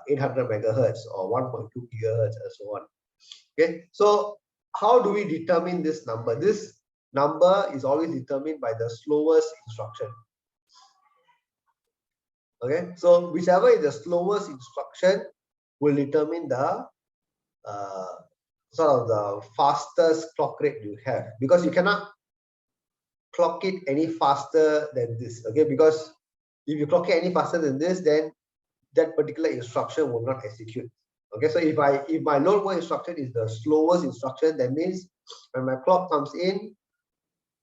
800 megahertz or 1.2 gigahertz and so on. Okay, so how do we determine this number? This number is always determined by the slowest instruction. Okay, so whichever is the slowest instruction will determine the sort of the fastest clock rate you have, because you cannot clock it any faster than this. Okay, because if you clock it any faster than this, then that particular instruction will not execute. Okay, so if my load word instruction is the slowest instruction, that means when my clock comes in,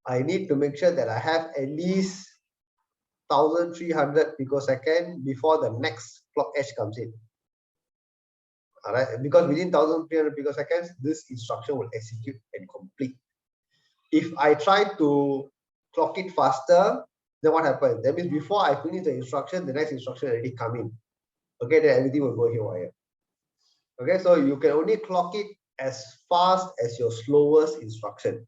I need to make sure that I have at least 1300 picosecond before the next clock edge comes in. All right, because within 1300 picoseconds, this instruction will execute and complete. If I try to clock it faster, then what happens? That means before I finish the instruction, the next instruction already come in. Okay, then everything will go haywire. Okay, so you can only clock it as fast as your slowest instruction.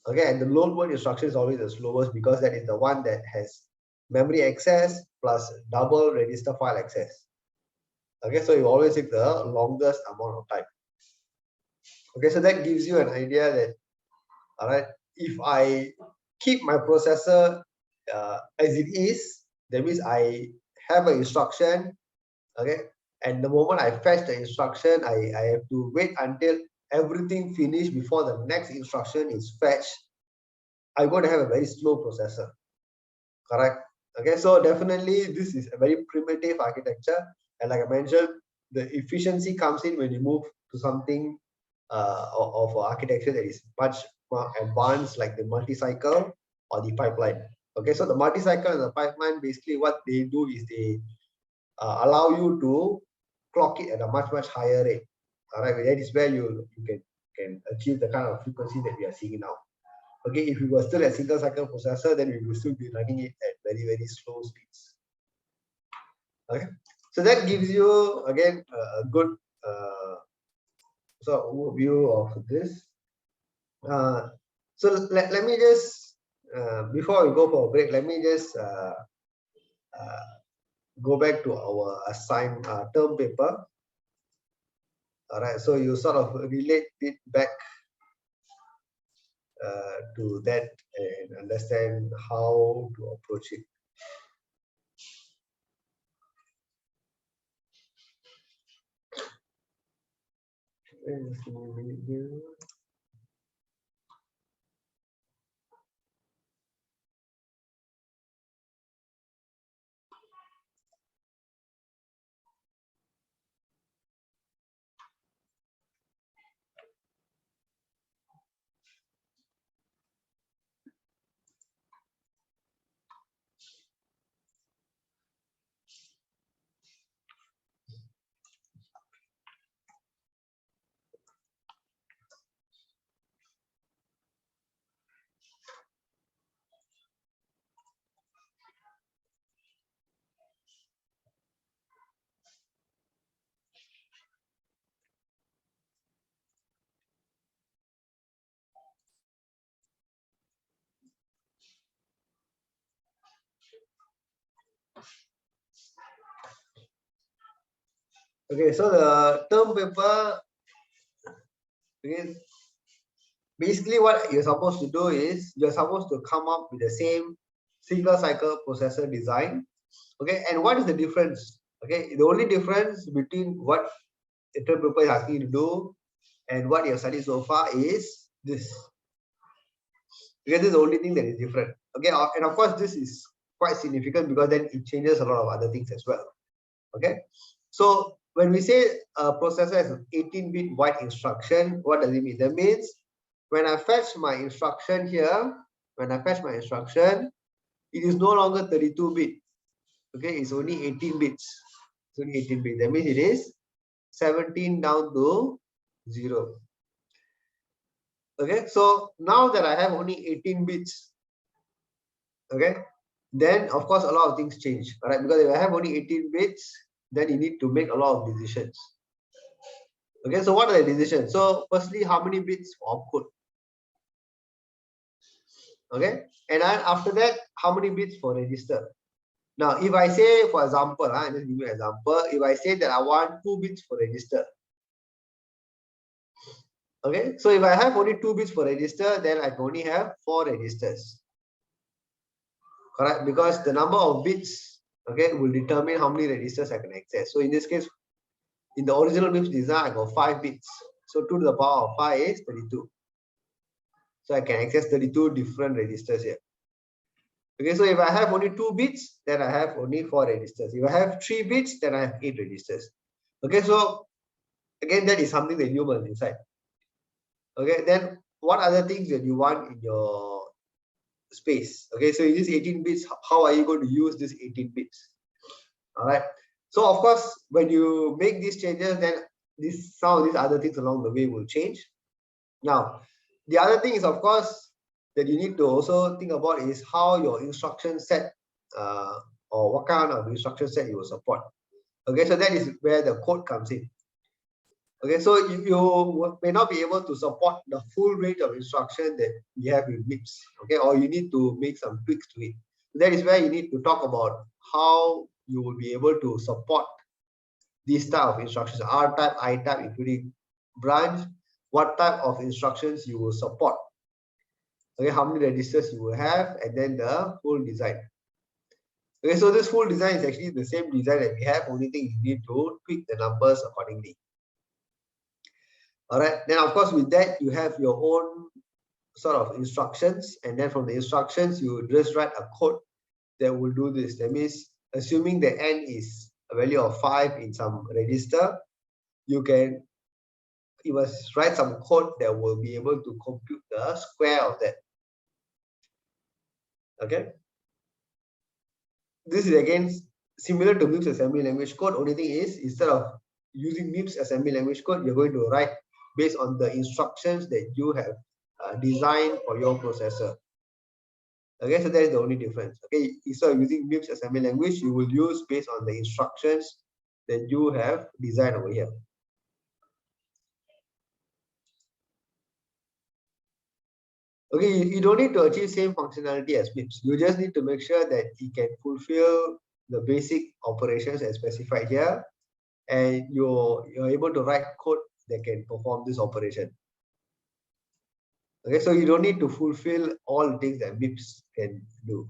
Okay, and the load word instruction is always the slowest because that is the one that has memory access plus double register file access. Okay, so you always take the longest amount of time. Okay, so that gives you an idea that, all right, if I keep my processor as it is, that means I have an instruction, okay, and the moment I fetch the instruction, I have to wait until everything finished before the next instruction is fetched. I'm going to have a very slow processor, correct? Okay, so definitely this is a very primitive architecture, and like I mentioned, the efficiency comes in when you move to something of architecture that is much more advanced, like the multi-cycle or the pipeline. Okay, so the multi-cycle and the pipeline, basically what they do is they allow you to clock it at a much higher rate. All right, that is where you can achieve the kind of frequency that we are seeing now. Okay, if we were still a single cycle processor, then we would still be running it at very slow speeds. Okay, so that gives you again a good sort of overview of this. So let me just before we go for a break, let me just go back to our assigned term paper. All right, so you sort of relate it back to that and understand how to approach it. Just give me a minute here. Okay, so the term paper, again, basically what you're supposed to do is you're supposed to come up with the same single cycle processor design. Okay, and what is the difference? Okay, the only difference between what the paper is asking you to do and what you have studied so far is this. Because this is the only thing that is different. Okay, and of course this is quite significant because then it changes a lot of other things as well. Okay, so when we say a processor has an 18-bit wide instruction, what does it mean? That means when I fetch my instruction here, it is no longer 32-bit. Okay, it's only 18 bits. It's only 18 bits. That means it is 17 down to 0. Okay, so now that I have only 18 bits, okay, then of course a lot of things change. All right, because if I have only 18 bits, then you need to make a lot of decisions. Okay, so what are the decisions? So firstly, how many bits for output? Okay, and then after that, how many bits for register? Now, if I say, for example, just give you an example. If I say that I want 2 bits for register, okay, so if I have only 2 bits for register, then I can only have 4 registers. Correct? Because the number of bits, okay, will determine how many registers I can access. So in this case, in the original MIPS design, I got 5 bits. So 2 to the power of 5 is 32. So I can access 32 different registers here. Okay, so if I have only 2 bits, then I have only 4 registers. If I have 3 bits, then I have 8 registers. Okay, so again, that is something that you must decide. Okay, then what other things that you want in your space? Okay, so in this 18 bits, how are you going to use this 18 bits? All right. So of course, when you make these changes, then some of these other things along the way will change. Now, the other thing is, of course, that you need to also think about is how your instruction set or what kind of instruction set you will support. Okay, so that is where the code comes in. Okay, so you may not be able to support the full range of instruction that you have in MIPS. Okay, or you need to make some tweaks to it. That is where you need to talk about how you will be able to support these type of instructions, R type, I type, including branch, what type of instructions you will support. Okay, how many registers you will have, and then the full design. Okay, so this full design is actually the same design that we have, only thing you need to tweak the numbers accordingly. All right, then of course with that you have your own sort of instructions, and then from the instructions you just write a code that will do this. That means assuming the n is a value of 5 in some register, you must write some code that will be able to compute the square of that. Okay, this is again similar to MIPS assembly language code. Only thing is, instead of using MIPS assembly language code, you're going to write based on the instructions that you have designed for your processor. Okay, so that is the only difference. Okay, instead of using MIPS assembly language, you will use based on the instructions that you have designed over here. Okay, you don't need to achieve same functionality as MIPS. You just need to make sure that it can fulfill the basic operations as specified here, and you're able to write code that can perform this operation. Okay, so you don't need to fulfill all the things that MIPS can do.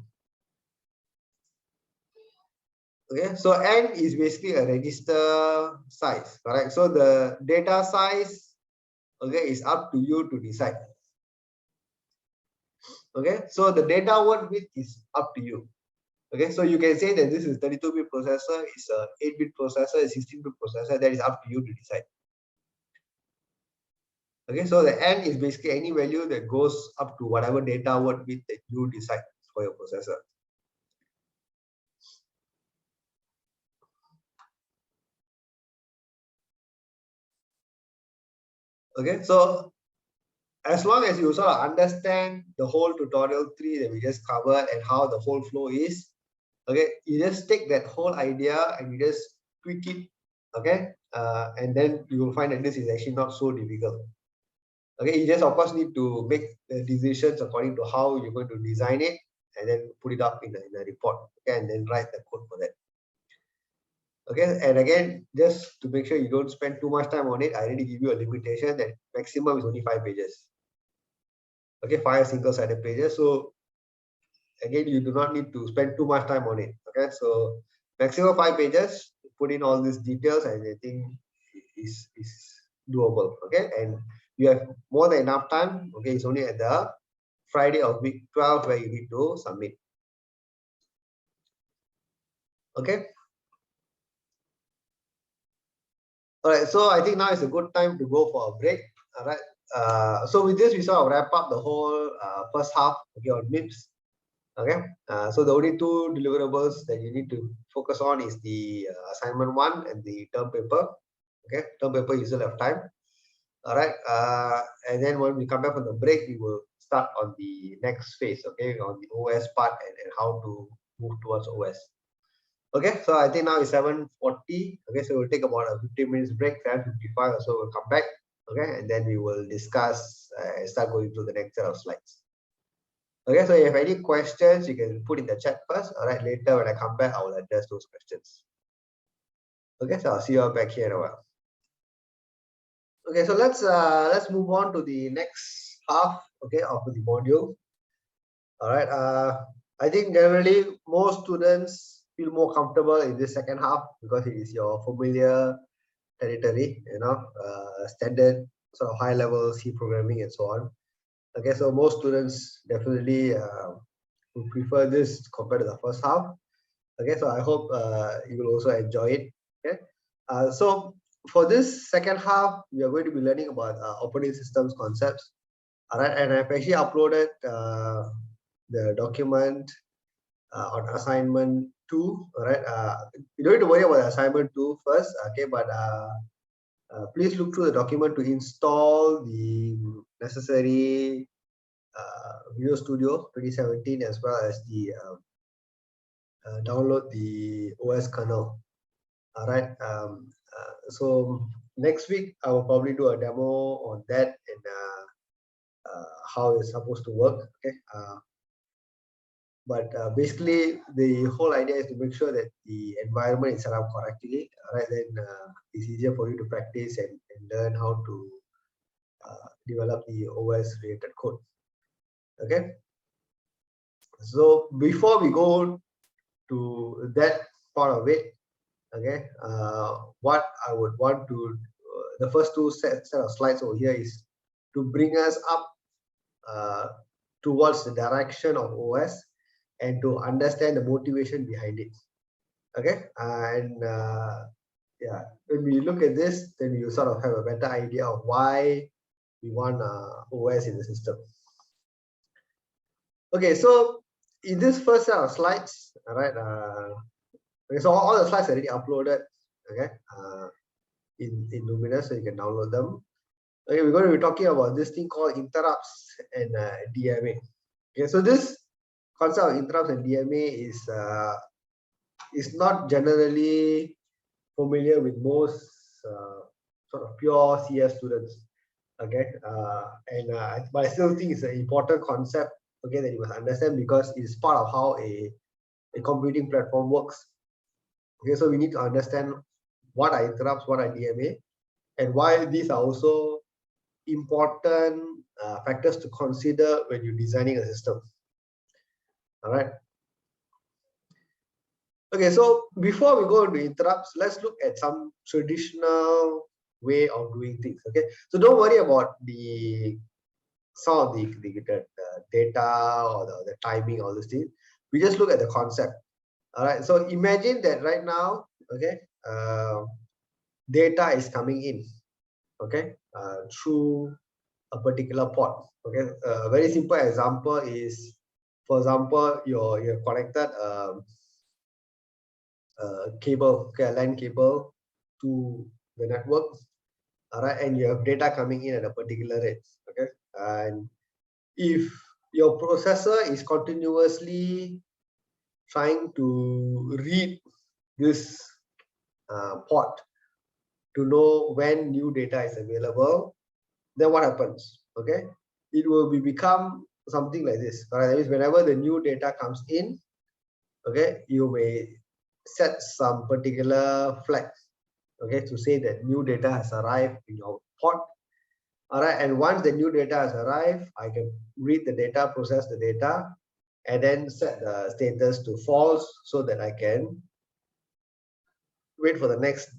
Okay, so n is basically a register size, correct? So the data size, okay, is up to you to decide. Okay, so the data word width is up to you. Okay, so you can say that this is 32-bit processor, it's a 8-bit processor, a 16-bit processor. That is up to you to decide. Okay, so the n is basically any value that goes up to whatever data word width that you decide for your processor. Okay, so as long as you sort of understand the whole tutorial 3 that we just covered and how the whole flow is, okay, you just take that whole idea and you just tweak it, okay, and then you will find that this is actually not so difficult. Okay, you just of course need to make the decisions according to how you're going to design it, and then put it up in the report, okay, and then write the code for that. Okay, and again, just to make sure you don't spend too much time on it, I already give you a limitation that maximum is only 5 pages. Okay, 5 single-sided pages. So again, you do not need to spend too much time on it. Okay, so maximum 5 pages, put in all these details, and I think is doable. Okay, and you have more than enough time. Okay, it's only at the Friday of week 12 where you need to submit. Okay. All right, so I think now is a good time to go for a break. All right. So with this, we sort of wrap up the whole first half, okay, on MIPS. Okay. So the only two deliverables that you need to focus on is the assignment 1 and the term paper. Okay, term paper you still have time. All right. And then when we come back from the break, we will start on the next phase. Okay, on the OS part and how to move towards OS. Okay, so I think now it's 7:40. Okay, so we'll take about a 15 minutes break, 7:55 or so we'll come back. Okay, and then we will discuss and start going through the next set of slides. Okay, so if you have any questions, you can put in the chat first. All right, later when I come back, I will address those questions. Okay, so I'll see you all back here in a while. Okay, so let's move on to the next half, okay, of the module. All right, I think generally most students feel more comfortable in this second half because it is your familiar territory, standard sort of high level C programming and so on. Okay, so most students definitely would prefer this compared to the first half. Okay, so I hope you will also enjoy it. Okay, so for this second half, we are going to be learning about operating systems concepts. All right, and I've actually uploaded the document on assignment 2. All right, you don't need to worry about assignment 2 first. Okay, but please look through the document to install the necessary Visual Studio 2017 as well as the download the OS kernel. All right. So next week I will probably do a demo on that and how it's supposed to work. Okay. But basically, the whole idea is to make sure that the environment is set up correctly. All right, then it's easier for you to practice and learn how to develop the OS related code. Okay. So before we go to that part of it, okay, what I would want to the first two set of slides over here is to bring us up towards the direction of OS and to understand the motivation behind it. Okay, and yeah, when we look at this, then you sort of have a better idea of why we want OS in the system. Okay, so in this first set of slides, all right, okay, so all the slides are already uploaded, okay, in Luminous, so you can download them. Okay, we're going to be talking about this thing called interrupts and DMA. Okay, so this concept of interrupts and DMA is not generally familiar with most sort of pure CS students. Okay, but I still think it's an important concept. Okay, that you must understand because it's part of how a computing platform works. Okay, so we need to understand what are interrupts, what are DMA, and why these are also important factors to consider when you're designing a system. All right. Okay, so before we go into interrupts, let's look at some traditional way of doing things. Okay, so don't worry about some of the data or the timing, all these things. We just look at the concept. All right, so imagine that right now, okay, data is coming in, okay, through a particular port. Okay, a very simple example is, for example, you're connected cable, okay, a LAN cable to the network. All right, and you have data coming in at a particular rate. Okay, and if your processor is continuously trying to read this port to know when new data is available, then what happens? Okay, it will become something like this. All right, that means whenever the new data comes in, okay, you may set some particular flag, okay, to say that new data has arrived in your port, All right, and once the new data has arrived, I can read the data, process the data, and then set the status to false so that I can wait for the next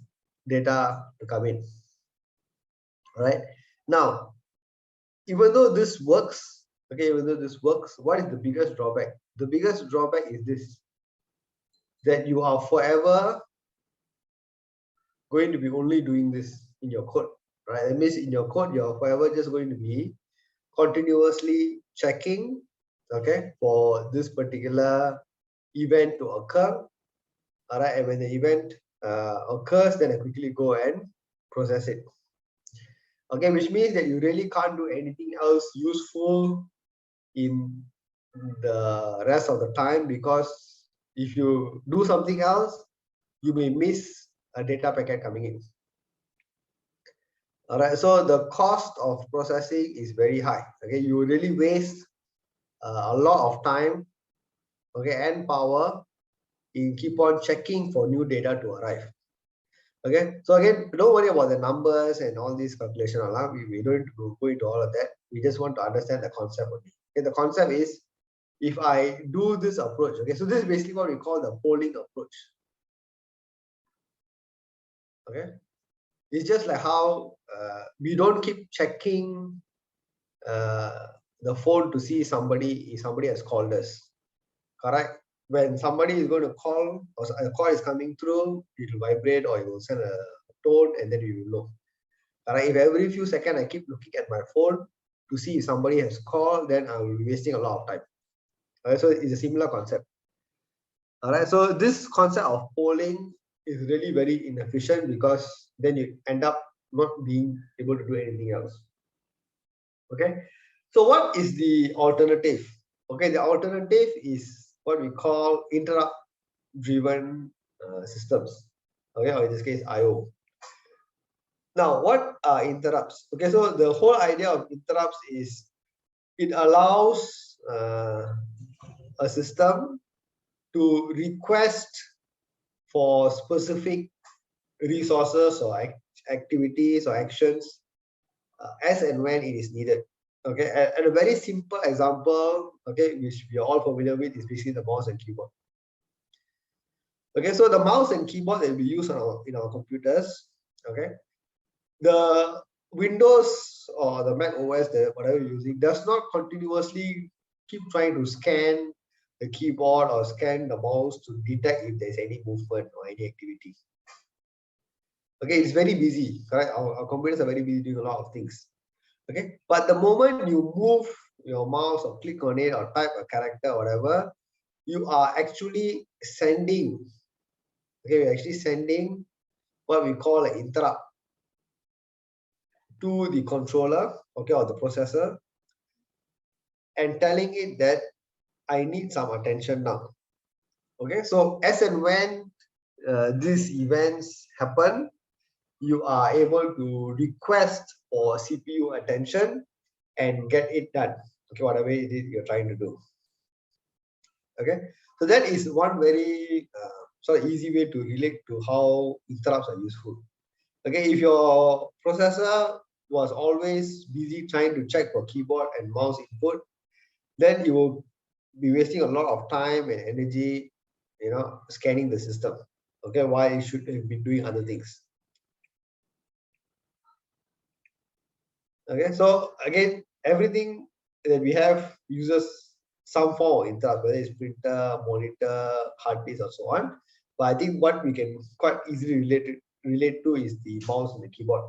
data to come in. All right, now, even though this works, okay, even though this works, what is the biggest drawback? The biggest drawback is this, that you are forever going to be only doing this in your code, right? That means in your code, you're forever just going to be continuously checking, okay, for this particular event to occur. All right, and when the event occurs, then I quickly go and process it. Okay, which means that you really can't do anything else useful in the rest of the time, because if you do something else, you may miss a data packet coming in. All right, so the cost of processing is very high. Okay, you really waste a lot of time, okay, and power in keep on checking for new data to arrive. Okay, so again, don't worry about the numbers and all these calculations. We don't go into all of that. We just want to understand the concept only. Okay, the concept is, if I do this approach, okay, so this is basically what we call the polling approach. Okay, it's just like how we don't keep checking the phone to see if somebody has called us. Correct? When somebody is going to call, or a call is coming through, it will vibrate or it will send a tone, and then you will know. Correct? If every few seconds I keep looking at my phone to see if somebody has called, then I will be wasting a lot of time. Alright, so it's a similar concept. Alright, so this concept of polling is really very inefficient, because then you end up not being able to do anything else. Okay, so what is the alternative? Okay, the alternative is what we call interrupt driven systems. Okay, or in this case, IO. Now, what are interrupts? Okay, so the whole idea of interrupts is it allows a system to request for specific resources or activities or actions as and when it is needed. Okay, and a very simple example, okay, which we are all familiar with, is basically the mouse and keyboard. Okay, so the mouse and keyboard that we use in our computers, okay, the Windows or the Mac OS, whatever you're using, does not continuously keep trying to scan the keyboard or scan the mouse to detect if there's any movement or any activity. Okay, it's very busy, correct? Our computers are very busy doing a lot of things. Okay, but the moment you move your mouse or click on it or type a character or whatever, you are actually sending, okay, we're actually sending what we call an interrupt to the controller, okay, or the processor, and telling it that I need some attention now. Okay, so as and when these events happen, you are able to request for CPU attention and get it done. Okay, whatever it is you're trying to do. Okay, so that is one very sort of easy way to relate to how interrupts are useful. Okay, if your processor was always busy trying to check for keyboard and mouse input, then you will be wasting a lot of time and energy, you know, scanning the system. Okay, why you should be doing other things. Okay, so again, everything that we have uses some form of interrupt, whether it's printer, monitor, hard disk, or so on. But I think what we can quite easily relate to is the mouse and the keyboard.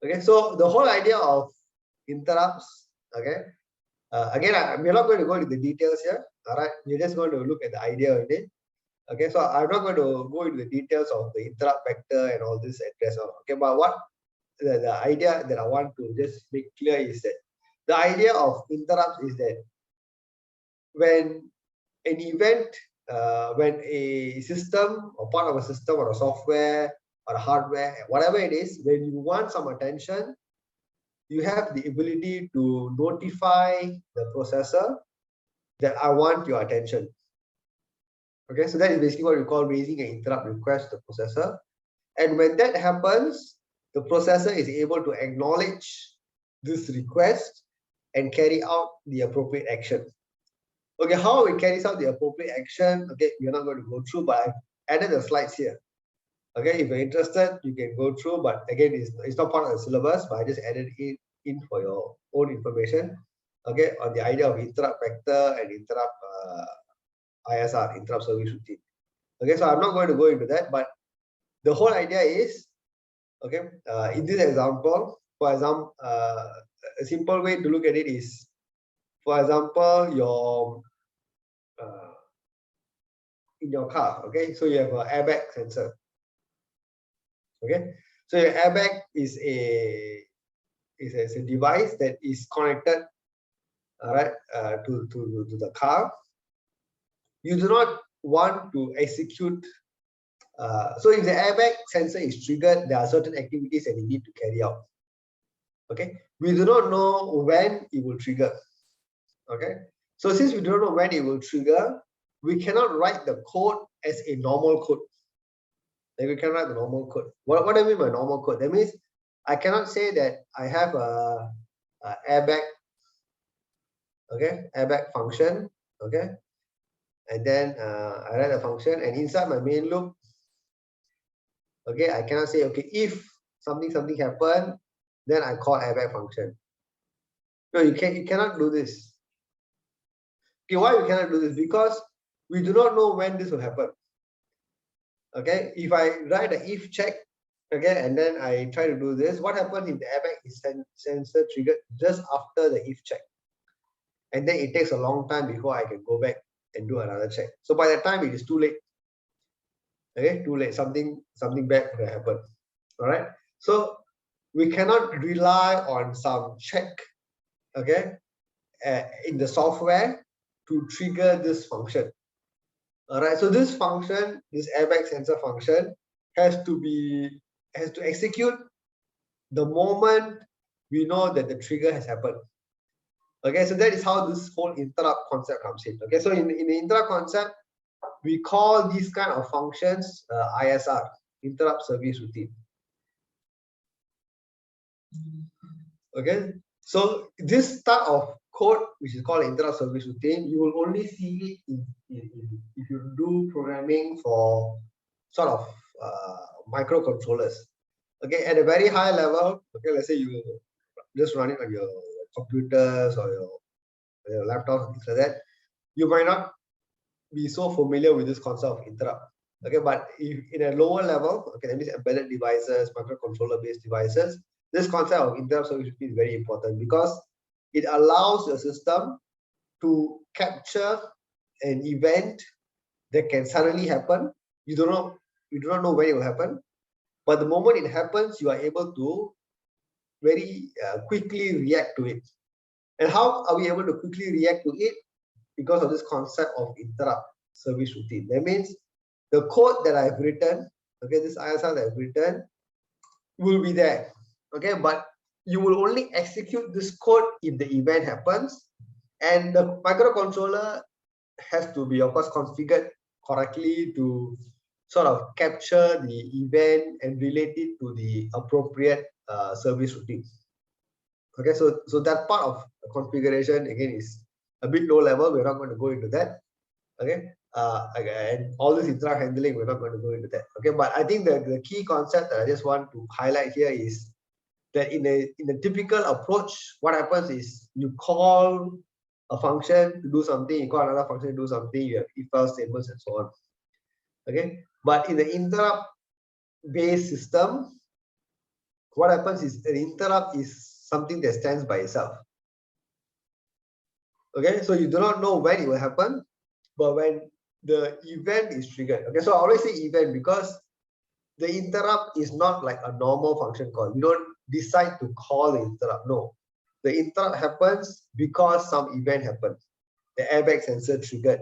Okay, so the whole idea of interrupts, okay, again, we're not going to go into the details here. All right, we're just going to look at the idea of it. Okay, so I'm not going to go into the details of the interrupt vector and all this address. Okay, but what the idea that I want to just make clear is that the idea of interrupts is that when an event, when a system or part of a system or a software or a hardware, whatever it is, when you want some attention, you have the ability to notify the processor that I want your attention. Okay, so that is basically what we call raising an interrupt request to the processor. And when that happens, the processor is able to acknowledge this request and carry out the appropriate action. Okay, how it carries out the appropriate action, okay, we're not going to go through, but I've added the slides here. Okay, if you're interested, you can go through, but again, it's not part of the syllabus, but I just added it in for your own information. Okay, on the idea of interrupt vector and interrupt ISR, interrupt service routine. Okay, so I'm not going to go into that, but the whole idea is, okay, in this example, for example, a simple way to look at it is, for example, your in your car, okay, so you have an airbag sensor. Okay, so your airbag is a device that is connected, all right, to the car. You do not want to execute. So if the airbag sensor is triggered, there are certain activities that you need to carry out. Okay, we do not know when it will trigger. Okay, so since we don't know when it will trigger, we cannot write the code as a normal code. Like we can write the normal code. What do I mean by normal code? That means I cannot say that I have a airbag, okay, airbag function, okay, and then I write a function, and inside my main loop, okay, I cannot say, okay, if something happen, then I call airbag function. No, you cannot do this. Okay, why we cannot do this? Because we do not know when this will happen. Okay, if I write an if check, okay, and then I try to do this, what happens if the airbag is sensor triggered just after the if check? And then it takes a long time before I can go back and do another check. So by the time it is too late. Okay, too late, something bad could happen. All right, so we cannot rely on some check, okay, in the software to trigger this function. All right, so this function, this airbag sensor function, has to execute the moment we know that the trigger has happened. Okay, so that is how this whole interrupt concept comes in. Okay, so in the interrupt concept, we call these kind of functions ISR, interrupt service routine. Okay, so this type of code, which is called interrupt service routine, you will only see it if you do programming for sort of microcontrollers. Okay, at a very high level, okay, let's say you just run it on your computers or your laptops and things like that, you might not be so familiar with this concept of interrupt. Okay, but if in a lower level, okay, that means embedded devices, microcontroller based devices, this concept of interrupt service routine is very important because it allows the system to capture an event that can suddenly happen. You do not know when it will happen, but the moment it happens, you are able to very quickly react to it. And how are we able to quickly react to it? Because of this concept of interrupt service routine. That means the code that I've written, okay, this ISR that I've written will be there, okay, but you will only execute this code if the event happens, and the microcontroller has to be, of course, configured correctly to sort of capture the event and relate it to the appropriate service routine. Okay, so that part of the configuration again is a bit low level. We're not going to go into that. Okay, and all this interrupt handling, we're not going to go into that. Okay, but I think the key concept that I just want to highlight here is that in a typical approach, what happens is you call a function to do something, you call another function to do something, you have if-else statements and so on. Okay, but in the interrupt based system, what happens is an interrupt is something that stands by itself. Okay, so you do not know when it will happen, but when the event is triggered. Okay, so I always say event because the interrupt is not like a normal function call. You don't decide to call the interrupt. No, the interrupt happens because some event happened. The airbag sensor triggered.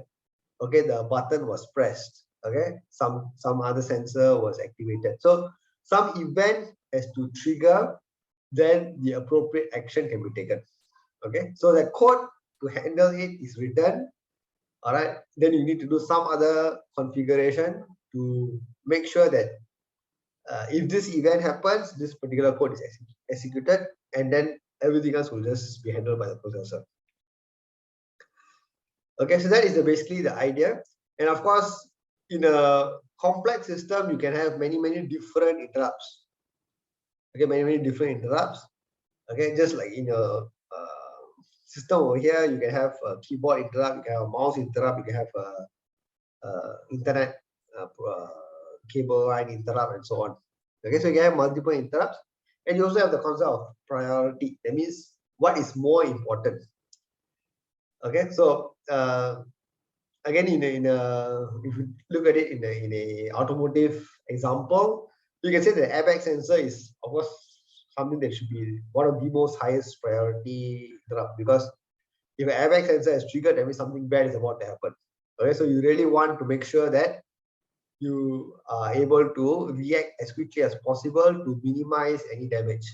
Okay, the button was pressed. Okay, some other sensor was activated. So some event has to trigger, then the appropriate action can be taken. Okay, so the code to handle it is written. All right, then you need to do some other configuration to make sure that if this event happens, this particular code is executed, and then everything else will just be handled by the processor. Okay, so that is basically the idea. And of course, in a complex system, you can have many different interrupts. Okay, many different interrupts. Okay, just like in a system over here, you can have a keyboard interrupt, you can have a mouse interrupt, you can have a internet cable line interrupt, and so on. Okay, so you can have multiple interrupts, and you also have the concept of priority. That means what is more important. Okay, so again, if you look at it in a automotive example, you can say the airbag sensor is, of course, something that should be one of the most highest priority interrupt, because if an airbag sensor is triggered, that means something bad is about to happen. Okay, so you really want to make sure that you are able to react as quickly as possible to minimize any damage.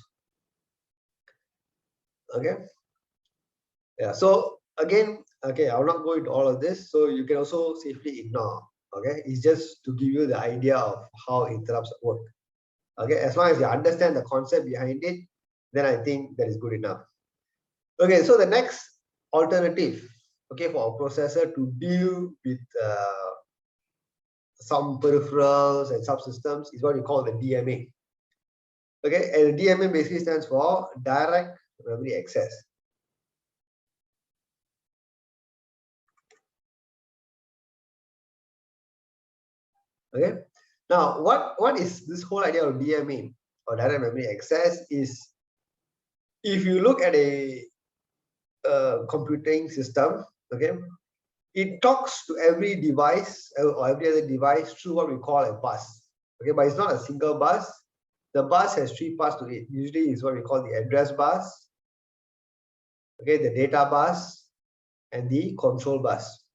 Okay, yeah, so again, okay, I'll not go into all of this, so you can also safely ignore. Okay, it's just to give you the idea of how interrupts work. Okay, as long as you understand the concept behind it, then I think that is good enough. Okay, so the next alternative, okay, for a processor to deal with some peripherals and subsystems is what we call the DMA. Okay, and DMA basically stands for direct memory access. Okay, now what is this whole idea of DMA or direct memory access is, if you look at a computing system, okay, it talks to every device or every other device through what we call a bus. Okay, but it's not a single bus. The bus has three parts to it. Usually is what we call the address bus, okay, the data bus, and the control bus.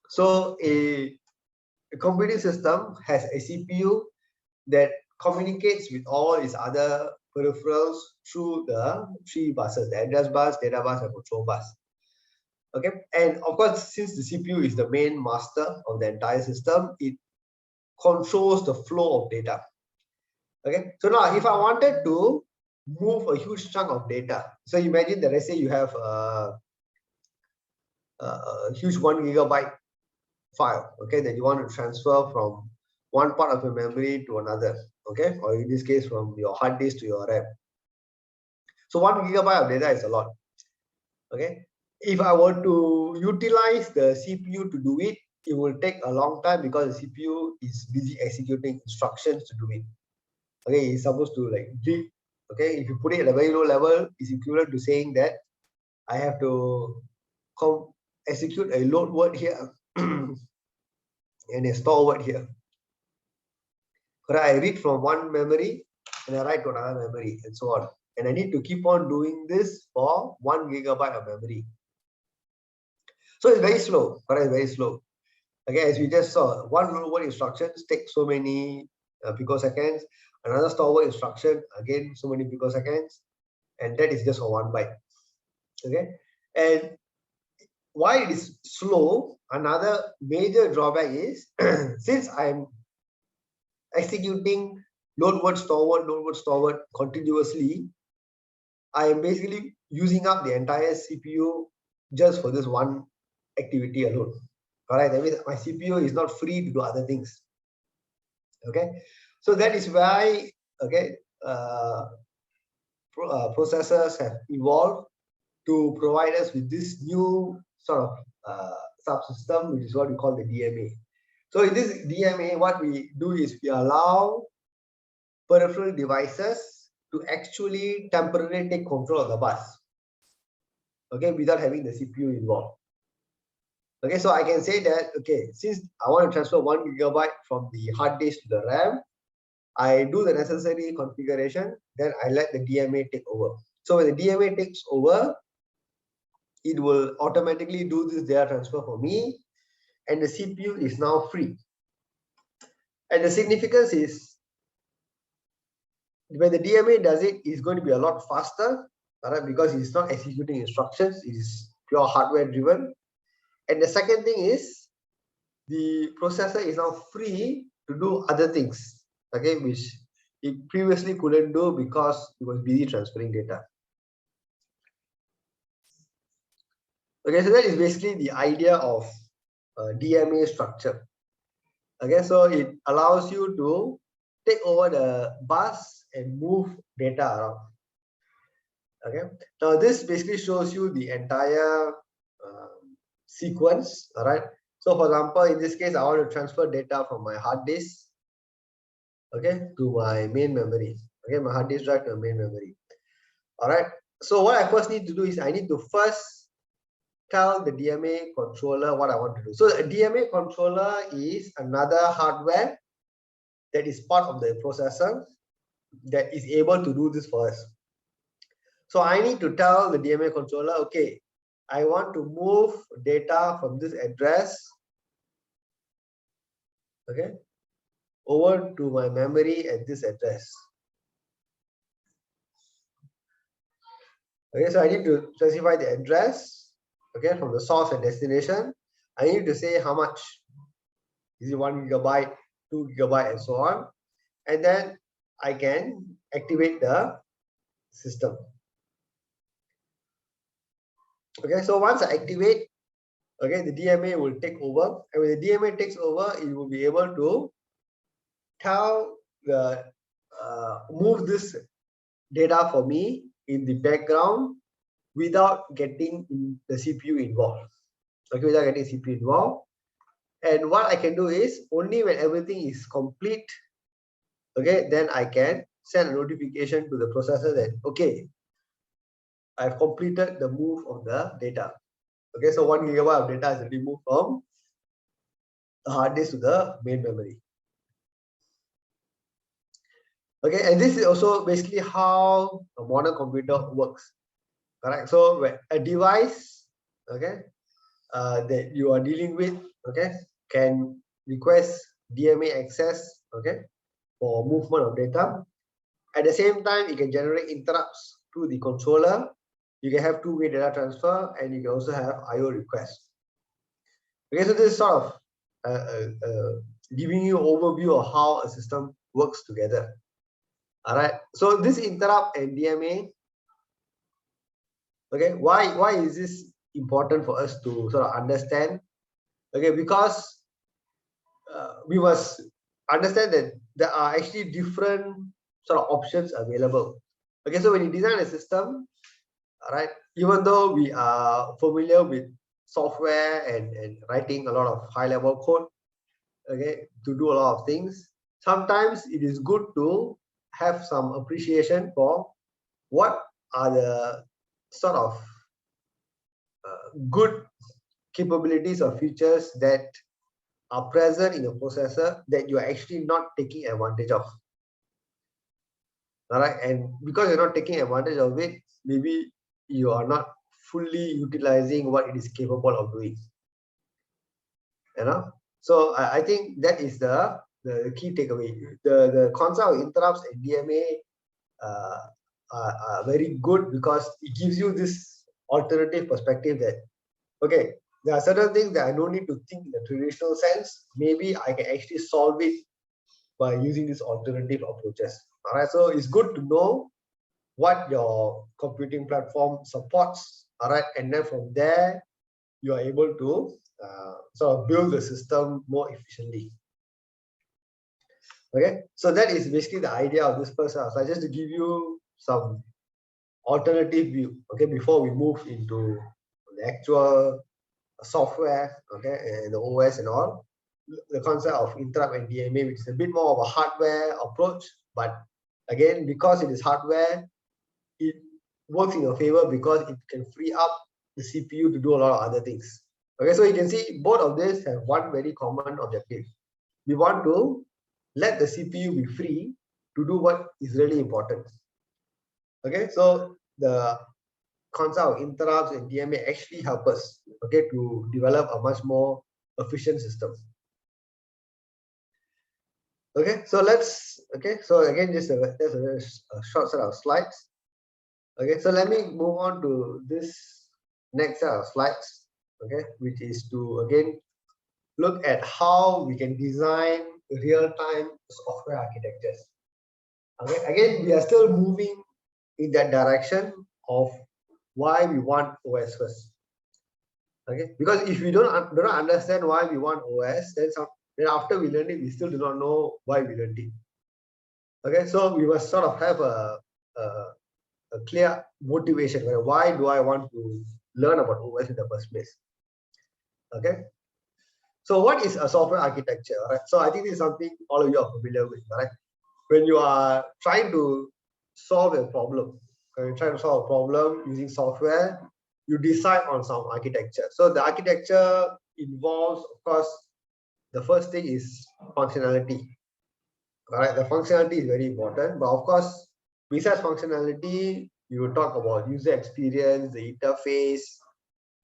So a computing system has a CPU that communicates with all its other peripherals through the three buses: the address bus, data bus, and control bus. Okay, and of course, since the CPU is the main master of the entire system, it controls the flow of data. Okay, so now if I wanted to move a huge chunk of data, so imagine that, let's say you have a huge 1 GB file, okay, that you want to transfer from one part of your memory to another, okay, or in this case from your hard disk to your RAM. So 1 GB of data is a lot. Okay, if I were to utilize the CPU to do it, it will take a long time because the CPU is busy executing instructions to do it. Okay, it's supposed to like read. Okay, if you put it at a very low level, it's equivalent to saying that I have to execute a load word here and a store word here. Correct? I read from one memory and I write to another memory and so on. And I need to keep on doing this for 1 GB of memory. So it's very slow. Correct? Very slow. Okay, as we just saw, one load word instructions take so many picoseconds. Another store word instruction, again, so many picoseconds. And that is just for 1 byte. Okay, and why it is slow, another major drawback is since I'm executing load word, store word continuously, I am basically using up the entire CPU just for this one activity alone. Alright, that means my CPU is not free to do other things. Okay, so that is why, okay, processors have evolved to provide us with this new sort of subsystem, which is what we call the DMA. So in this DMA, what we do is we allow peripheral devices to actually temporarily take control of the bus, okay, without having the CPU involved. Okay, so I can say that, okay, since I want to transfer 1 GB from the hard disk to the RAM, I do the necessary configuration, then I let the DMA take over. So when the DMA takes over, it will automatically do this data transfer for me, and the CPU is now free. And the significance is, when the DMA does it, it's going to be a lot faster, right? Because it's not executing instructions, it is pure hardware driven. And the second thing is, the processor is now free to do other things. okay, which it previously couldn't do because it was busy transferring data. Okay, so that is basically the idea of DMA structure. Okay, so it allows you to take over the bus and move data around. Okay, now this basically shows you the entire sequence. All right, so for example, in this case, I want to transfer data from my hard disk, okay, to my main memory. Okay, my hard disk drive to my main memory. All right, so what I first need to do is I need to first tell the DMA controller what I want to do. So a DMA controller is another hardware that is part of the processor that is able to do this for us. So I need to tell the DMA controller, okay, I want to move data from this address, okay, over to my memory at this address. Okay, so I need to specify the address, okay, from the source and destination. I need to say how much. Is it 1 GB, 2 GB, and so on. And then I can activate the system. Okay, so once I activate, okay, the DMA will take over. And when the DMA takes over, it will be able to tell the move this data for me in the background without getting the CPU involved. Okay, without getting CPU involved. And what I can do is only when everything is complete, okay, then I can send a notification to the processor that, okay, I've completed the move of the data. Okay, so 1 GB of data is removed from the hard disk to the main memory. Okay, and this is also basically how a modern computer works. Correct. So a device, okay, that you are dealing with, okay, can request DMA access, okay, for movement of data. At the same time, it can generate interrupts to the controller. You can have two-way data transfer, and you can also have I/O requests. Okay, so this is sort of giving you an overview of how a system works together. All right. So this interrupt and DMA. Okay, why is this important for us to sort of understand? Okay, because we must understand that there are actually different sort of options available. Okay, so when you design a system, all right, even though we are familiar with software and writing a lot of high-level code, okay, to do a lot of things, sometimes it is good to have some appreciation for what are the sort of good capabilities or features that are present in a processor that you are actually not taking advantage of. All right, and because you're not taking advantage of it, maybe you are not fully utilizing what it is capable of doing. You know, so I think that is the key takeaway. The concept of interrupts and DMA are very good because it gives you this alternative perspective that, okay, there are certain things that I don't need to think in the traditional sense. Maybe I can actually solve it by using these alternative approaches. All right, so it's good to know what your computing platform supports. All right, and then from there, you are able to sort of build the system more efficiently. Okay, so that is basically the idea of this first slide, just to give you some alternative view. Okay, before we move into the actual software, okay, and the OS and all, the concept of interrupt and DMA, which is a bit more of a hardware approach, but again, because it is hardware, it works in your favor because it can free up the CPU to do a lot of other things. Okay, so you can see both of these have one very common objective. We want to let the CPU be free to do what is really important. Okay, so the concept of interrupts and DMA actually help us, okay, to develop a much more efficient system. Okay, so let's, okay, so again, just there's a short set of slides. Okay, so let me move on to this next set of slides, okay, which is to again look at how we can design real-time software architectures. Okay, again, we are still moving in that direction of why we want OS first. Okay, because if we don't understand why we want OS, then after we learn it, we still do not know why we learned it. Okay, so we must sort of have a clear motivation. Why do I want to learn about OS in the first place? Okay, so what is a software architecture? Right? So I think this is something all of you are familiar with, right? When you are trying to solve a problem, when you're trying to solve a problem using software, you decide on some architecture. So the architecture involves, of course, the first thing is functionality. All right, the functionality is very important, but of course, besides functionality, you will talk about user experience, the interface,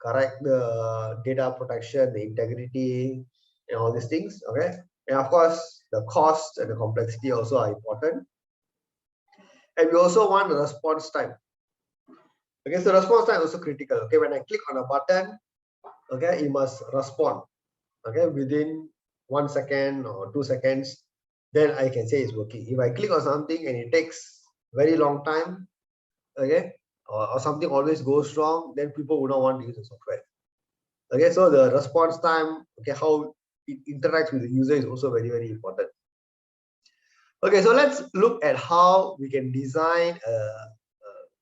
correct, the data protection, the integrity, and all these things. Okay, and of course, the cost and the complexity also are important. And we also want the response time. Okay, so response time is also critical. Okay, when I click on a button, okay, it must respond. Okay, within 1 second or 2 seconds, then I can say it's working. If I click on something and it takes very long time, okay, or something always goes wrong, then people would not want to use the software. Okay, so the response time, okay, how it interacts with the user is also very, very important. Okay, so let's look at how we can design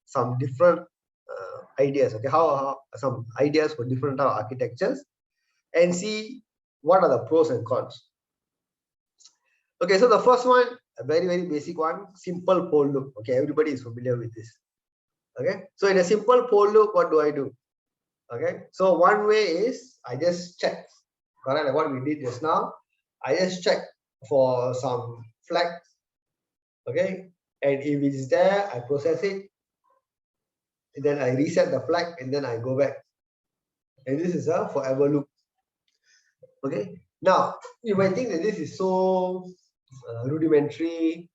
some different ideas. Okay, how some ideas for different type of architectures, and see what are the pros and cons. Okay, so the first one, a very, very basic one, simple for loop. Okay, everybody is familiar with this. Okay, so in a simple for loop, what do I do? Okay, so one way is I just check, correct, like what we did just now. I just check for some flag. Okay, and if it's there, I process it, and then I reset the flag, and then I go back. And this is a forever loop. Okay, now you might think that this is so rudimentary,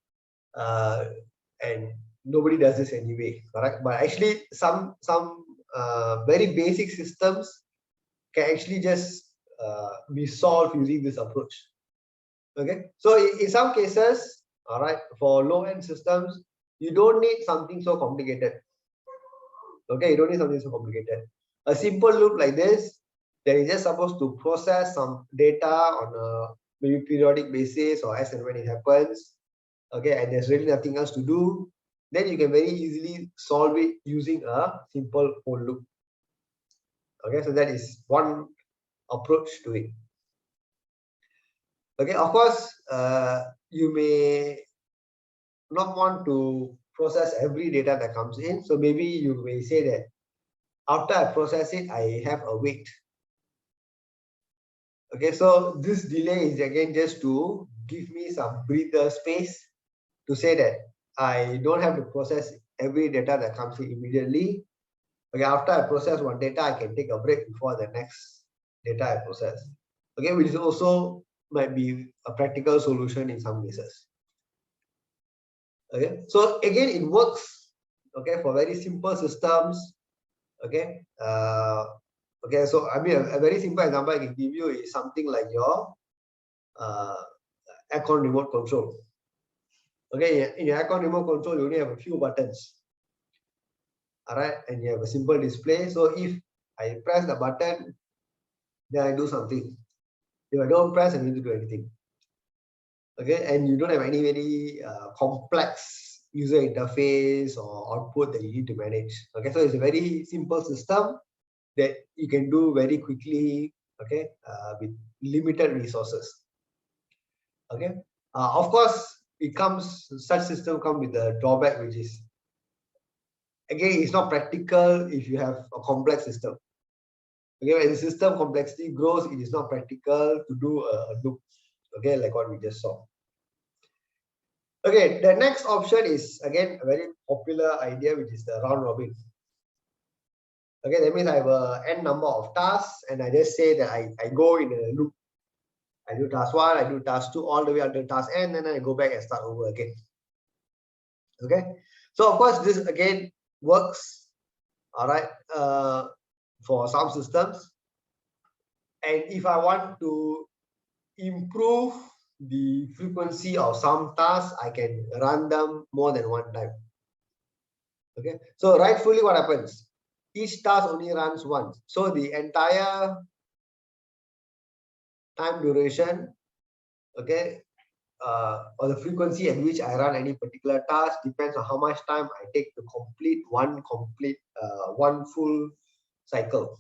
and nobody does this anyway, correct? But actually, some very basic systems can actually just be solved using this approach. Okay, so in some cases, all right, for low-end systems, you don't need something so complicated. Okay, you don't need something so complicated. A simple loop like this, that is just supposed to process some data on a maybe periodic basis or as and when it happens. Okay, and there's really nothing else to do, then you can very easily solve it using a simple for loop. Okay, so that is one approach to it. Okay, of course, you may not want to process every data that comes in. So maybe you may say that after I process it, I have a wait. Okay, so this delay is again just to give me some breather space to say that I don't have to process every data that comes in immediately. Okay, after I process one data, I can take a break before the next data I process. Okay, which also might be a practical solution in some cases. Okay, so again, it works. Okay, for very simple systems. Okay, okay, so I mean a very simple example I can give you is something like your aircon remote control. Okay, in your aircon remote control, you only have a few buttons. All right, and you have a simple display. So if I press the button, then I do something. If I don't press, I need to do anything. Okay, and you don't have any very complex user interface or output that you need to manage. Okay, so it's a very simple system that you can do very quickly. Okay, with limited resources. Okay, of course, such system come with a drawback, which is again, it's not practical if you have a complex system. Okay, when the system complexity grows, it is not practical to do a loop. Okay, like what we just saw. Okay, the next option is again a very popular idea, which is the round robin. Okay, that means I have a n number of tasks, and I just say that I go in a loop. I do task 1, I do task 2, all the way until task n, and then I go back and start over again. Okay, so of course this again works, all right, for some systems. And if I want to improve the frequency of some tasks, I can run them more than one time. Okay, so rightfully what happens? Each task only runs once. So the entire time duration, okay, or the frequency at which I run any particular task depends on how much time I take to complete one full cycle.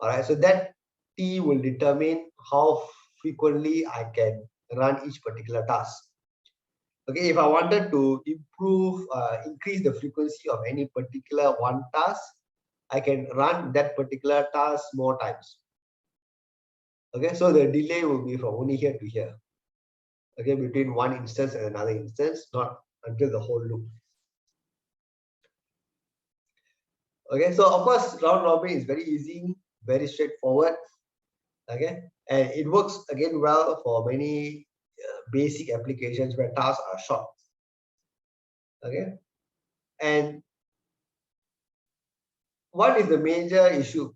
All right, so that T will determine how frequently I can run each particular task. Okay, if I wanted to increase the frequency of any particular one task, I can run that particular task more times. Okay, so the delay will be from only here to here. Okay, between one instance and another instance, not until the whole loop. Okay, so of course, round robin is very easy, very straightforward. Okay, and it works again well for many basic applications where tasks are short. Okay, and what is the major issue?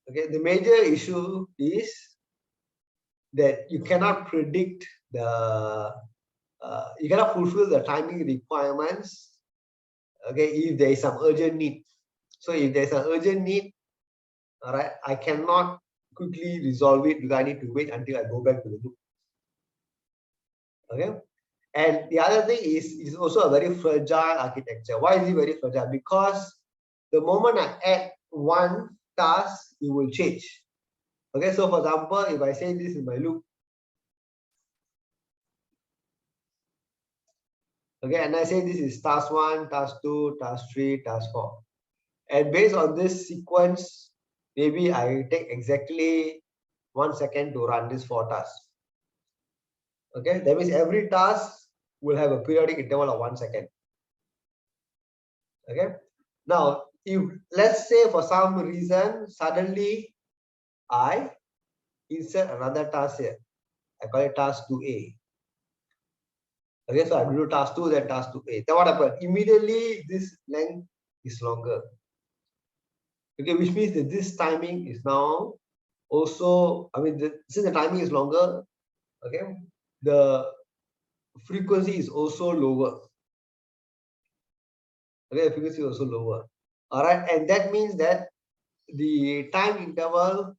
Okay, the major issue is that you cannot predict you cannot fulfill the timing requirements. Okay, if there is some urgent need. So if there's an urgent need, all right, I cannot quickly resolve it because I need to wait until I go back to the loop. Okay, and the other thing is it's also a very fragile architecture. Why is it very fragile? Because the moment I add one task, it will change. Okay, so for example, if I say this is my loop, okay, and I say this is task 1, task 2, task 3, task 4, and based on this sequence, maybe I take exactly 1 second to run this 4 tasks. Okay, that means every task will have a periodic interval of 1 second. Okay, now if let's say for some reason suddenly I insert another task here, I call it task 2A. Okay, so I do task 2, then task 2A. Then what happens? Immediately this length is longer. Okay, which means that this timing is now also, since the timing is longer, okay, the frequency is also lower. Okay, the frequency is also lower. All right, and that means that the time interval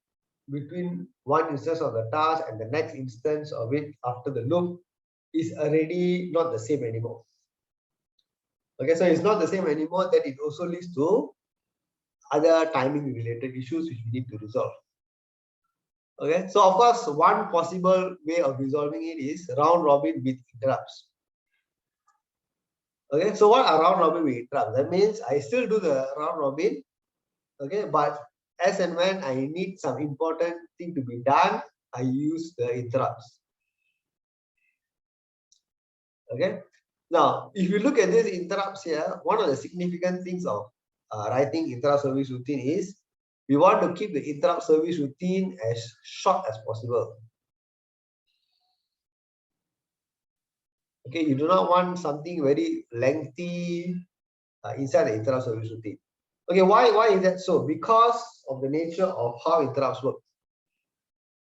between one instance of the task and the next instance of it after the loop is already not the same anymore. Okay, so it's not the same anymore. That it also leads to other timing related issues which we need to resolve. Okay, so of course, one possible way of resolving it is round robin with interrupts. Okay, so what are round robin with interrupts? That means I still do the round robin, okay, but as and when I need some important thing to be done, I use the interrupts. Okay, now if you look at these interrupts here, one of the significant things of writing interrupt service routine is we want to keep the interrupt service routine as short as possible. Okay, you do not want something very lengthy inside the interrupt service routine. Okay, why is that so? Because of the nature of how interrupts work.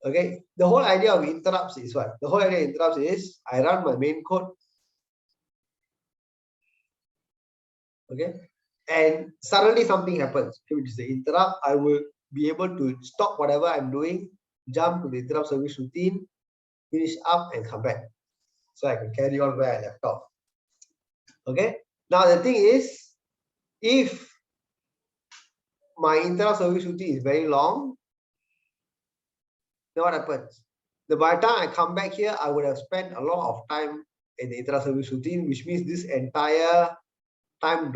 Okay, the whole idea of interrupts is what? The whole idea of interrupts is I run my main code. Okay, and suddenly something happens, which is the interrupt. I will be able to stop whatever I'm doing, jump to the interrupt service routine, finish up and come back. So I can carry on where I left off. Okay, now the thing is, if my interrupt service routine is very long, then what happens? By the time I come back here, I would have spent a lot of time in the interrupt service routine, which means this entire time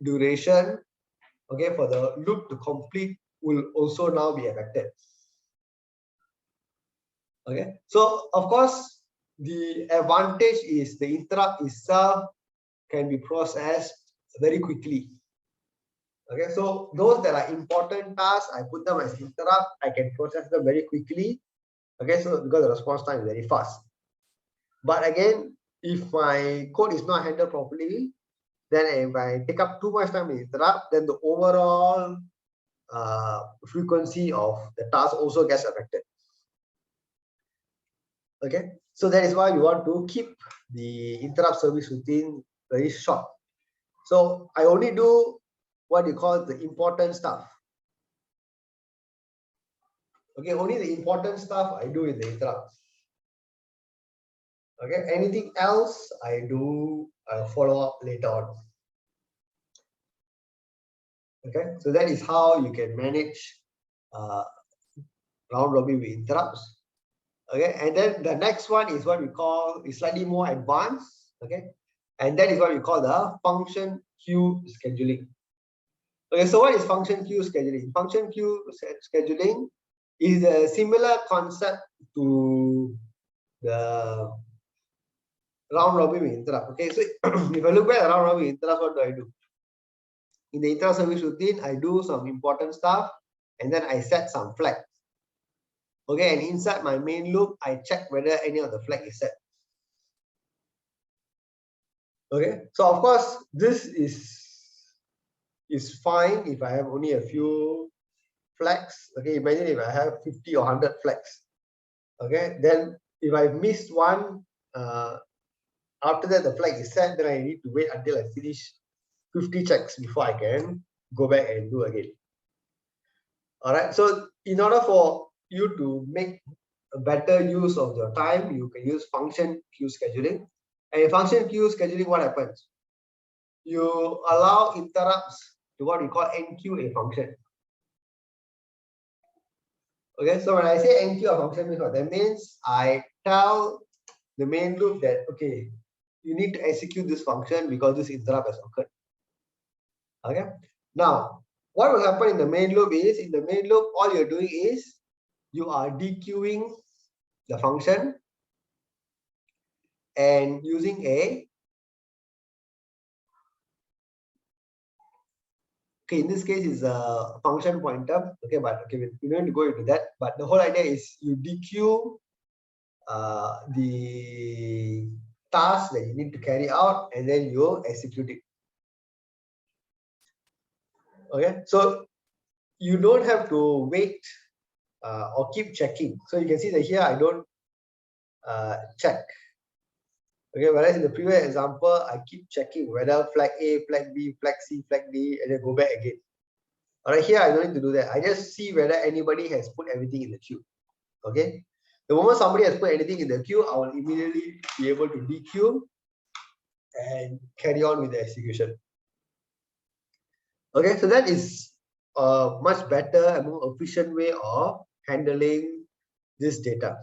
duration, okay, for the loop to complete will also now be affected. Okay, so of course, the advantage is the interrupt itself can be processed very quickly. Okay, so those that are important tasks, I put them as interrupt. I can process them very quickly. Okay, so because the response time is very fast. But again, if my code is not handled properly, then if I take up too much time in interrupt, then the overall frequency of the task also gets affected. Okay, so that is why we want to keep the interrupt service routine very short. So I only do what you call the important stuff. Okay, only the important stuff I do in the interrupt. Okay, anything else I do follow up later on. Okay, so that is how you can manage round robin with interrupts. Okay, and then the next one is what we call is slightly more advanced. Okay, and that is what we call the function queue scheduling. Okay, so what is function queue scheduling? Function queue scheduling is a similar concept to the round robin with interrupt. Okay, so if I look back at round robin with interrupt, what do? In the interrupt service routine, I do some important stuff and then I set some flags. Okay, and inside my main loop, I check whether any of the flag is set. Okay, so of course, this is fine if I have only a few flags. Okay, imagine if I have 50 or 100 flags. Okay, then if I missed one, after that the flag is set, then I need to wait until I finish 50 checks before I can go back and do again. All right, so in order for you to make a better use of your time, you can use function queue scheduling. And in function queue scheduling, what happens? You allow interrupts to what we call enqueue a function. Okay, so when I say enqueue a function, means what? That means I tell the main loop that, okay, you need to execute this function because this interrupt has occurred. Okay, now what will happen in the main loop is, in the main loop, all you're doing is you are dequeuing the function and using a, okay, in this case is a function pointer. Okay, but okay, we don't need to go into that. But the whole idea is you dequeue the task that you need to carry out and then you execute it. Okay, so you don't have to wait or keep checking. So you can see that here I don't check. Okay, whereas in the previous example, I keep checking whether flag A, flag B, flag C, flag D, and then go back again. All right, here I don't need to do that. I just see whether anybody has put everything in the queue. Okay, the moment somebody has put anything in the queue, I will immediately be able to dequeue and carry on with the execution. Okay, so that is a much better and more efficient way of handling this data.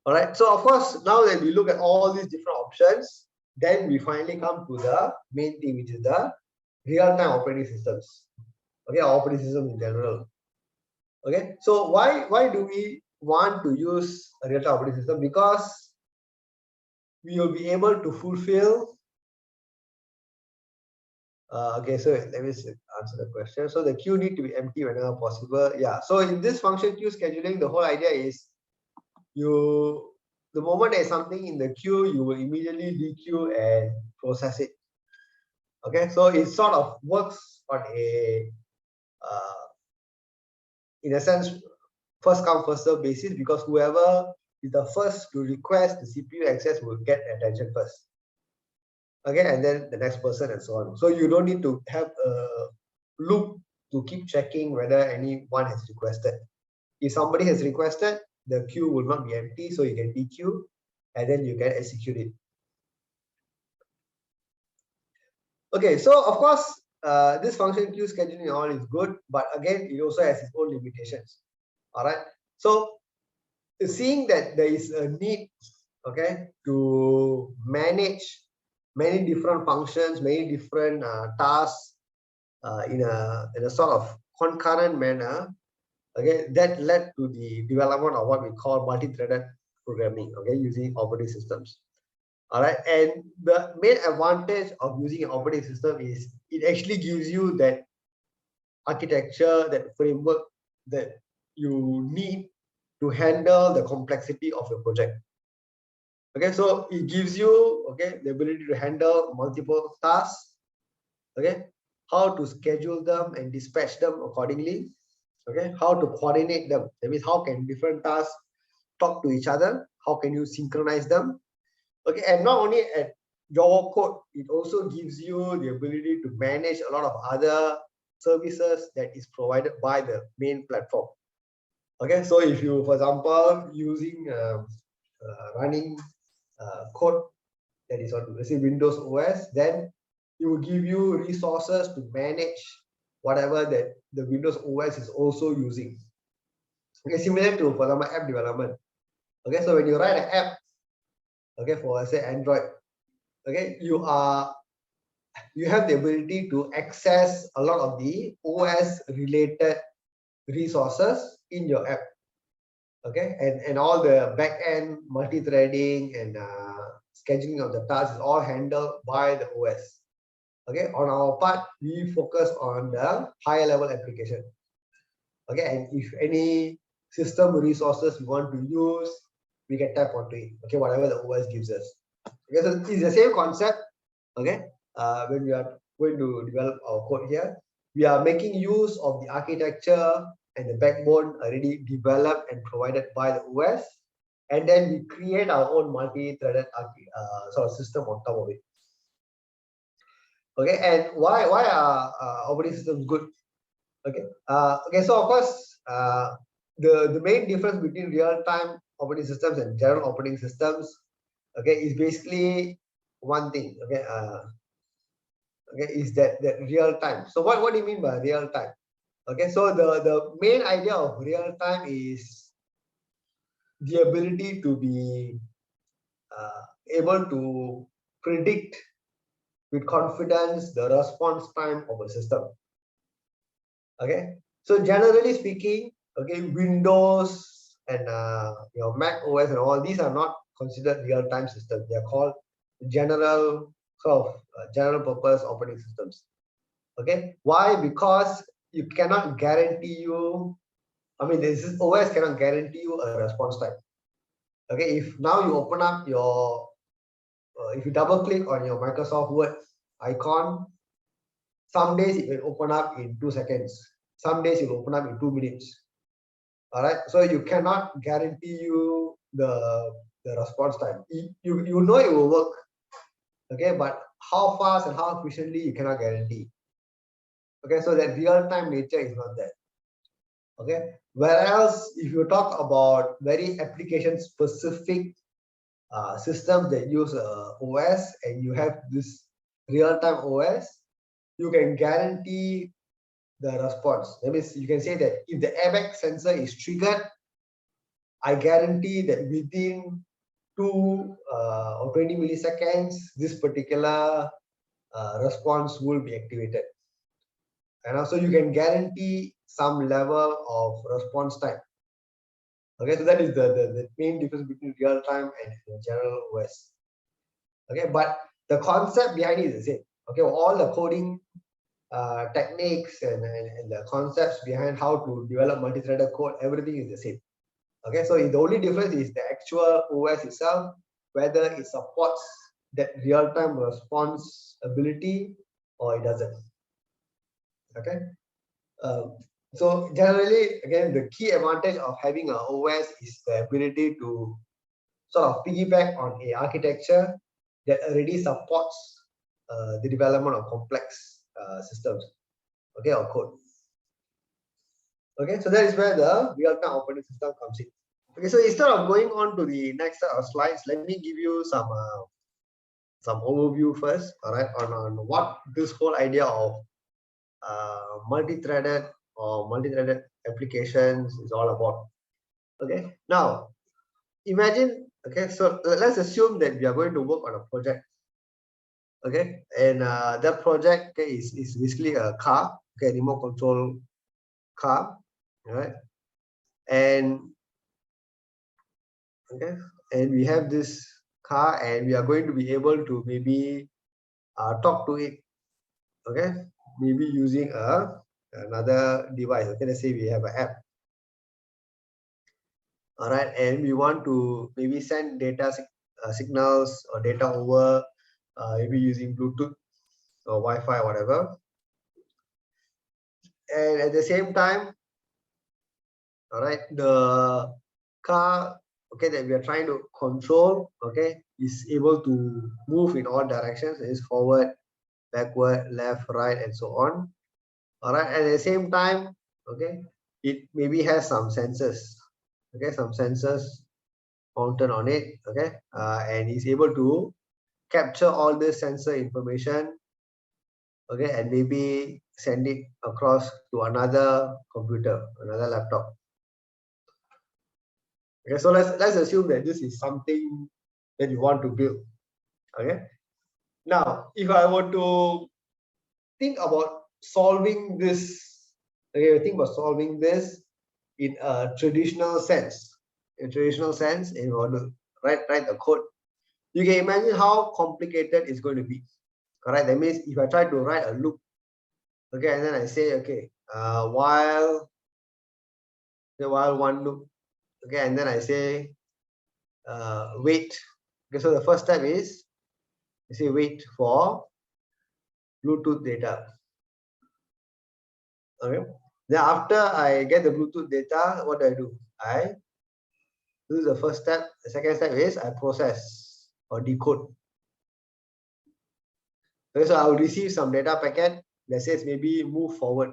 All right, so of course, now that we look at all these different options, then we finally come to the main thing, which is the real-time operating systems. Okay, operating systems in general. Okay, so why do we want to use a real-time operating system? Because we will be able to fulfill. Okay, so let me answer the question. So the queue need to be empty whenever possible. Yeah. So in this function queue scheduling, the whole idea is the moment there's something in the queue, you will immediately dequeue and process it. Okay, so it sort of works on a in a sense first come first serve basis, because whoever is the first to request the CPU access will get attention first. Okay, and then the next person and so on. So you don't need to have a loop to keep checking whether anyone has requested. If somebody has requested, the queue will not be empty, so you can dequeue and then you can execute it. Okay, so of course, this function queue scheduling all is good, but again, it also has its own limitations. All right, so seeing that there is a need, okay, to manage many different functions, many different tasks in a sort of concurrent manner, okay, that led to the development of what we call multi-threaded programming, okay, using operating systems. All right, and the main advantage of using an operating system is it actually gives you that architecture, that framework that you need to handle the complexity of your project. Okay, so it gives you, okay, the ability to handle multiple tasks, okay, how to schedule them and dispatch them accordingly, okay, how to coordinate them. That means how can different tasks talk to each other, how can you synchronize them. Okay, and not only at your code, it also gives you the ability to manage a lot of other services that is provided by the main platform. Okay, so if you, for example, using running code that is on, let's say, Windows OS, then it will give you resources to manage whatever that the Windows OS is also using. Okay, similar to, for example, app development. Okay, so when you write an app, okay, for say Android, okay, you have the ability to access a lot of the OS related resources in your app. Okay, and all the back-end multi-threading and scheduling of the tasks is all handled by the OS. Okay, on our part, we focus on the higher level application. Okay, and if any system resources we want to use, we can tap onto it. Okay, whatever the OS gives us. Okay, so it's the same concept. Okay, when we are going to develop our code here, we are making use of the architecture and the backbone already developed and provided by the OS, and then we create our own multi-threaded sort of system on top of it. Okay, and why are operating systems good? Okay, okay, so of course, the main difference between real-time operating systems and general operating systems, okay, is basically one thing. Okay, okay, is that real time. So what do you mean by real time? Okay, so the main idea of real time is the ability to be able to predict with confidence the response time of a system. Okay, so generally speaking, okay, Windows and your Mac OS and all these are not considered real-time systems. They are called general sort of general purpose operating systems. Okay, why? Because you cannot guarantee you, I mean, this is OS cannot guarantee you a response time. Okay, if now you open up your if you double click on your Microsoft Word icon, some days it will open up in 2 seconds, some days it will open up in 2 minutes. All right, so you cannot guarantee you the response time. You know it will work, okay, but how fast and how efficiently you cannot guarantee. Okay, so that real-time nature is not there. Okay, whereas if you talk about very application specific systems that use OS, and you have this real-time OS, you can guarantee the response. That means you can say that if the airbag sensor is triggered, I guarantee that within 2 or 20 milliseconds, this particular response will be activated. And also you can guarantee some level of response time. Okay, so that is the main difference between real time and general OS. Okay, but the concept behind it is the same. Okay, all the coding techniques and the concepts behind how to develop multi-threaded code, everything is the same. Okay, so the only difference is the actual OS itself, whether it supports that real-time response ability or it doesn't. Okay, so generally, again, the key advantage of having an OS is the ability to sort of piggyback on a architecture that already supports the development of complex systems, okay, or code. Okay, so that is where the real-time operating system comes in. Okay, so instead of going on to the next set of slides, let me give you some overview first, all right, on what this whole idea of multi-threaded or multi-threaded applications is all about. Okay, now imagine, okay, so let's assume that we are going to work on a project. Okay, and that project, okay, is basically a car, okay, remote control car, right? And okay, and we have this car, and we are going to be able to maybe talk to it, okay, maybe using another device. Okay, let's say we have an app. All right, and we want to maybe send data signals or data over maybe using Bluetooth or Wi-Fi or whatever. And at the same time, all right, the car okay, that we are trying to control, okay, is able to move in all directions, is forward, backward, left, right, and so on. All right, at the same time, okay, it maybe has some sensors, okay, some sensors mounted on it, okay, and is able to capture all this sensor information, okay, and maybe send it across to another computer, another laptop. Okay, so let's assume that this is something that you want to build. Okay, now if I were to think about solving this, okay, think about solving this in a traditional sense. In traditional sense, in order to write the code, you can imagine how complicated it's going to be. Correct? That means if I try to write a loop, okay, and then I say, okay, while one loop, okay, and then I say wait. Okay, so the first step is you say wait for Bluetooth data. Okay, then after I get the Bluetooth data, what do? This is the first step. The second step is I process or decode. Okay, so I will receive some data packet that says maybe move forward.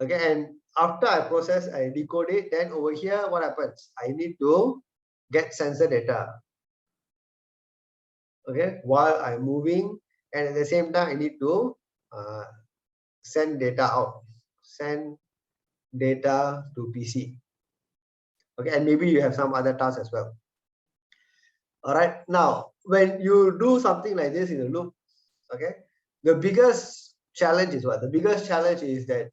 Okay, and after I process, I decode it, then over here, what happens? I need to get sensor data. Okay, while I'm moving, and at the same time, I need to send data out, send data to PC. Okay, and maybe you have some other tasks as well. All right, now when you do something like this in a loop, okay, the biggest challenge is what? The biggest challenge is that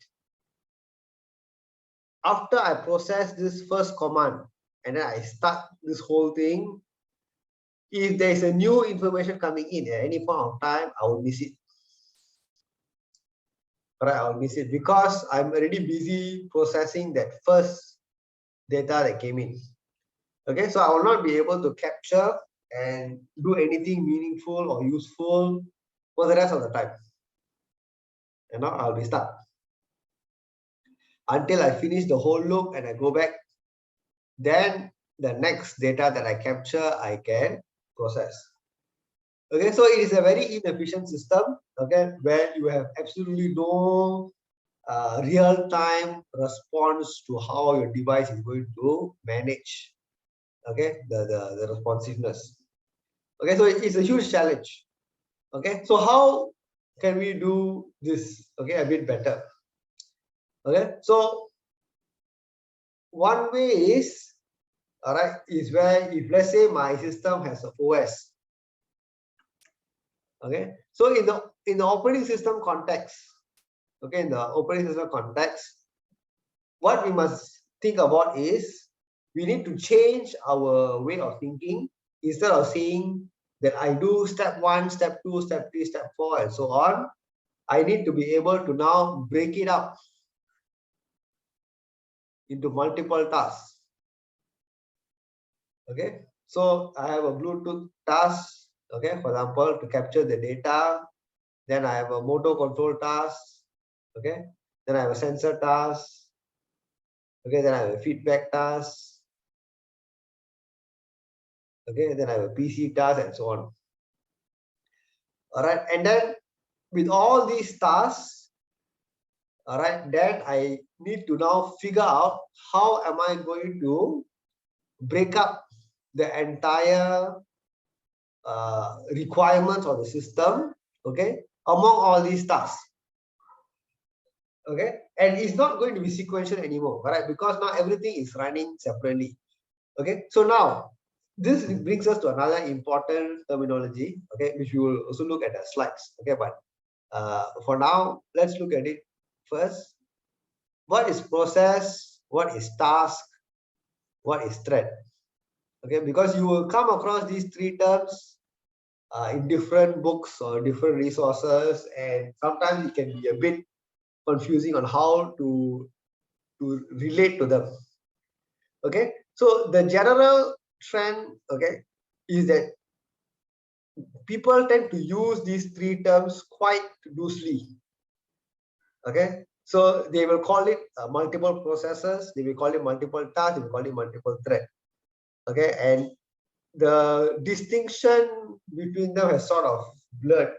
after I process this first command and then I start this whole thing, if there is a new information coming in at any point of time, I will miss it. Right, I will miss it because I'm already busy processing that first data that came in. Okay, so I will not be able to capture and do anything meaningful or useful for the rest of the time. And now I'll be stuck until I finish the whole loop and I go back. Then the next data that I capture, I can process. Okay, so it is a very inefficient system, okay, where you have absolutely no real-time response to how your device is going to manage, okay, the responsiveness. Okay, so it's a huge challenge. Okay, so how can we do this, okay, a bit better? Okay, so one way is, all right, is where if let's say my system has a OS. Okay, so in the operating system context, okay, in the operating system context, what we must think about is we need to change our way of thinking. Instead of saying that I do step 1, step 2, step 3, step 4, and so on, I need to be able to now break it up into multiple tasks. Okay, so I have a Bluetooth task, okay, for example, to capture the data. Then I have a motor control task, okay, then I have a sensor task, okay, then I have a feedback task, okay, then I have a PC task, and so on. All right, and then with all these tasks, all right, then I need to now figure out how am I going to break up the entire requirements of the system, okay, among all these tasks. Okay, and it's not going to be sequential anymore, right? Because now everything is running separately. Okay, so now this brings us to another important terminology, okay, which we will also look at the slides. Okay, but for now, let's look at it first. What is process? What is task? What is thread? Okay, because you will come across these three terms in different books or different resources, and sometimes it can be a bit confusing on how to relate to them. Okay, so the general trend, okay, is that people tend to use these three terms quite loosely. Okay, so they will call it multiple processes, they will call it multiple tasks, they will call it multiple thread. Okay, and the distinction between them has sort of blurred.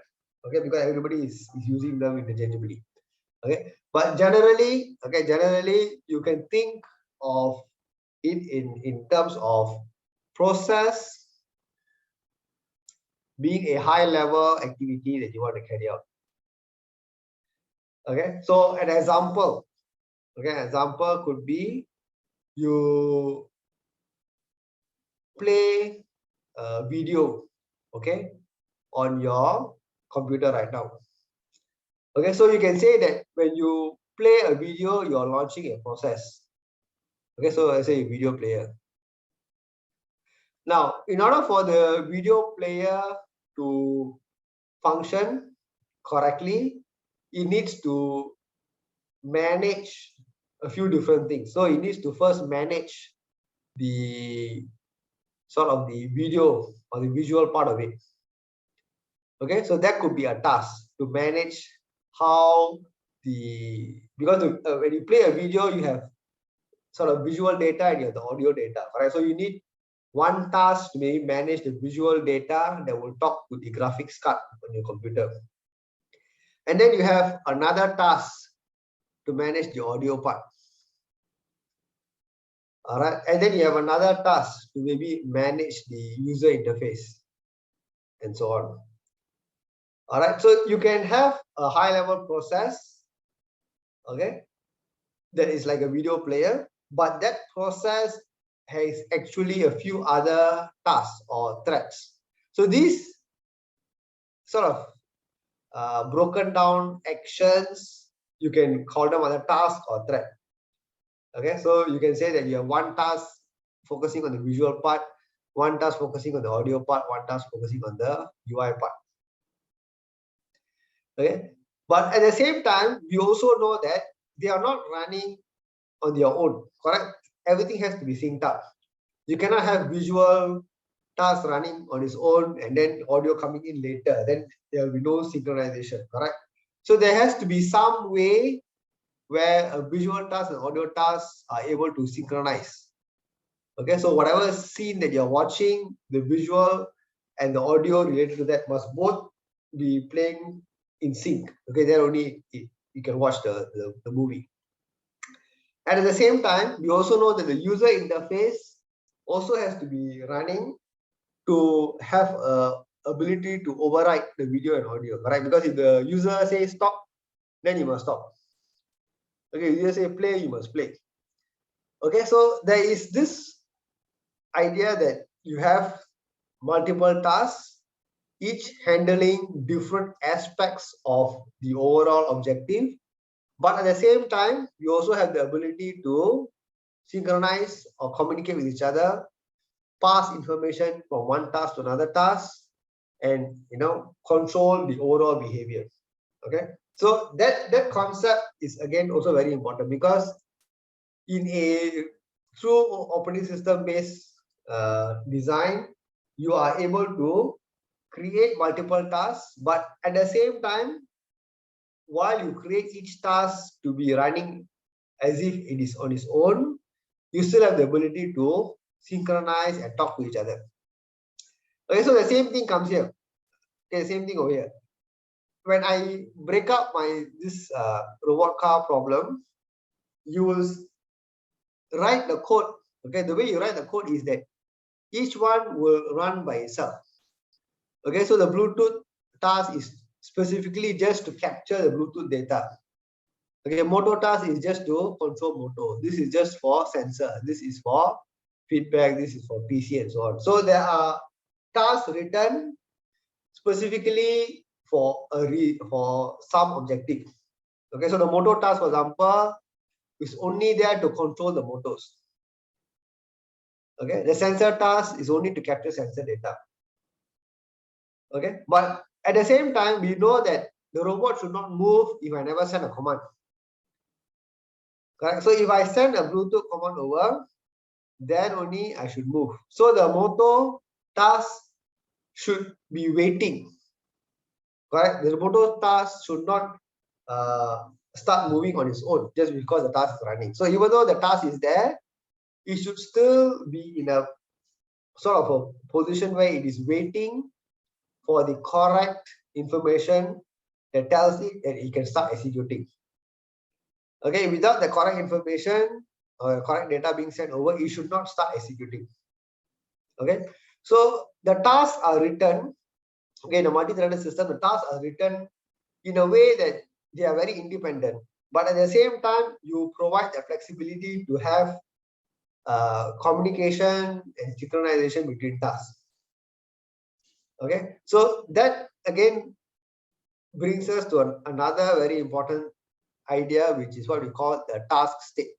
Okay, because everybody is using them interchangeably. Okay, but generally, you can think of it in terms of process being a high level activity that you want to carry out. Okay, so an example, could be you play a video, okay, on your computer right now. Okay, so you can say that when you play a video, you're launching a process. Okay, so I say video player. Now, in order for the video player to function correctly, it needs to manage a few different things. So it needs to first manage the sort of the video or the visual part of it. Okay, so that could be a task to manage how because when you play a video, you have sort of visual data and you have the audio data, right? So you need one task to maybe manage the visual data that will talk to the graphics card on your computer. And then you have another task to manage the audio part. All right, and then you have another task to maybe manage the user interface and so on. All right, so you can have a high level process, okay, that is like a video player, but that process has actually a few other tasks or threads. So these sort of broken down actions, you can call them other tasks or thread. Okay, so you can say that you have one task focusing on the visual part, one task focusing on the audio part, one task focusing on the UI part. Okay, but at the same time, we also know that they are not running on their own, correct? Everything has to be synced up. You cannot have visual task running on its own and then audio coming in later. Then there will be no synchronization, correct? So there has to be some way where a visual task and audio tasks are able to synchronize. Okay, so whatever scene that you're watching, the visual and the audio related to that must both be playing in sync. Okay, then only you can watch the movie. And at the same time, we also know that the user interface also has to be running to have a ability to override the video and audio, right? Because if the user says stop, then you must stop. Okay, if you say play, you must play. Okay, so there is this idea that you have multiple tasks, each handling different aspects of the overall objective. But at the same time, you also have the ability to synchronize or communicate with each other, pass information from one task to another task, and control the overall behavior. Okay, so that concept is again also very important, because in a true operating system based design, you are able to create multiple tasks, but at the same time, while you create each task to be running as if it is on its own, you still have the ability to synchronize and talk to each other. Okay, so the same thing comes here. Okay, same thing over here. When I break up this robot car problem, you will write the code. Okay, the way you write the code is that each one will run by itself. Okay, so the Bluetooth task is specifically just to capture the Bluetooth data. Okay, motor task is just to control motor. This is just for sensor. This is for feedback. This is for PC and so on. So there are tasks written specifically for some objective. Okay, so the motor task, for example, is only there to control the motors. Okay, the sensor task is only to capture sensor data. Okay, but at the same time, we know that the robot should not move if I never send a command. Correct. So if I send a Bluetooth command over, then only I should move. So the motor task should be waiting. Correct. The motor task should not start moving on its own just because the task is running. So even though the task is there, it should still be in a sort of a position where it is waiting for the correct information that tells it that it can start executing. Okay, without the correct information or correct data being sent over, it should not start executing. Okay, so the tasks are written, okay, in a multi-threaded system, the tasks are written in a way that they are very independent, but at the same time, you provide the flexibility to have communication and synchronization between tasks. Okay, so that again brings us to another very important idea, which is what we call the task state.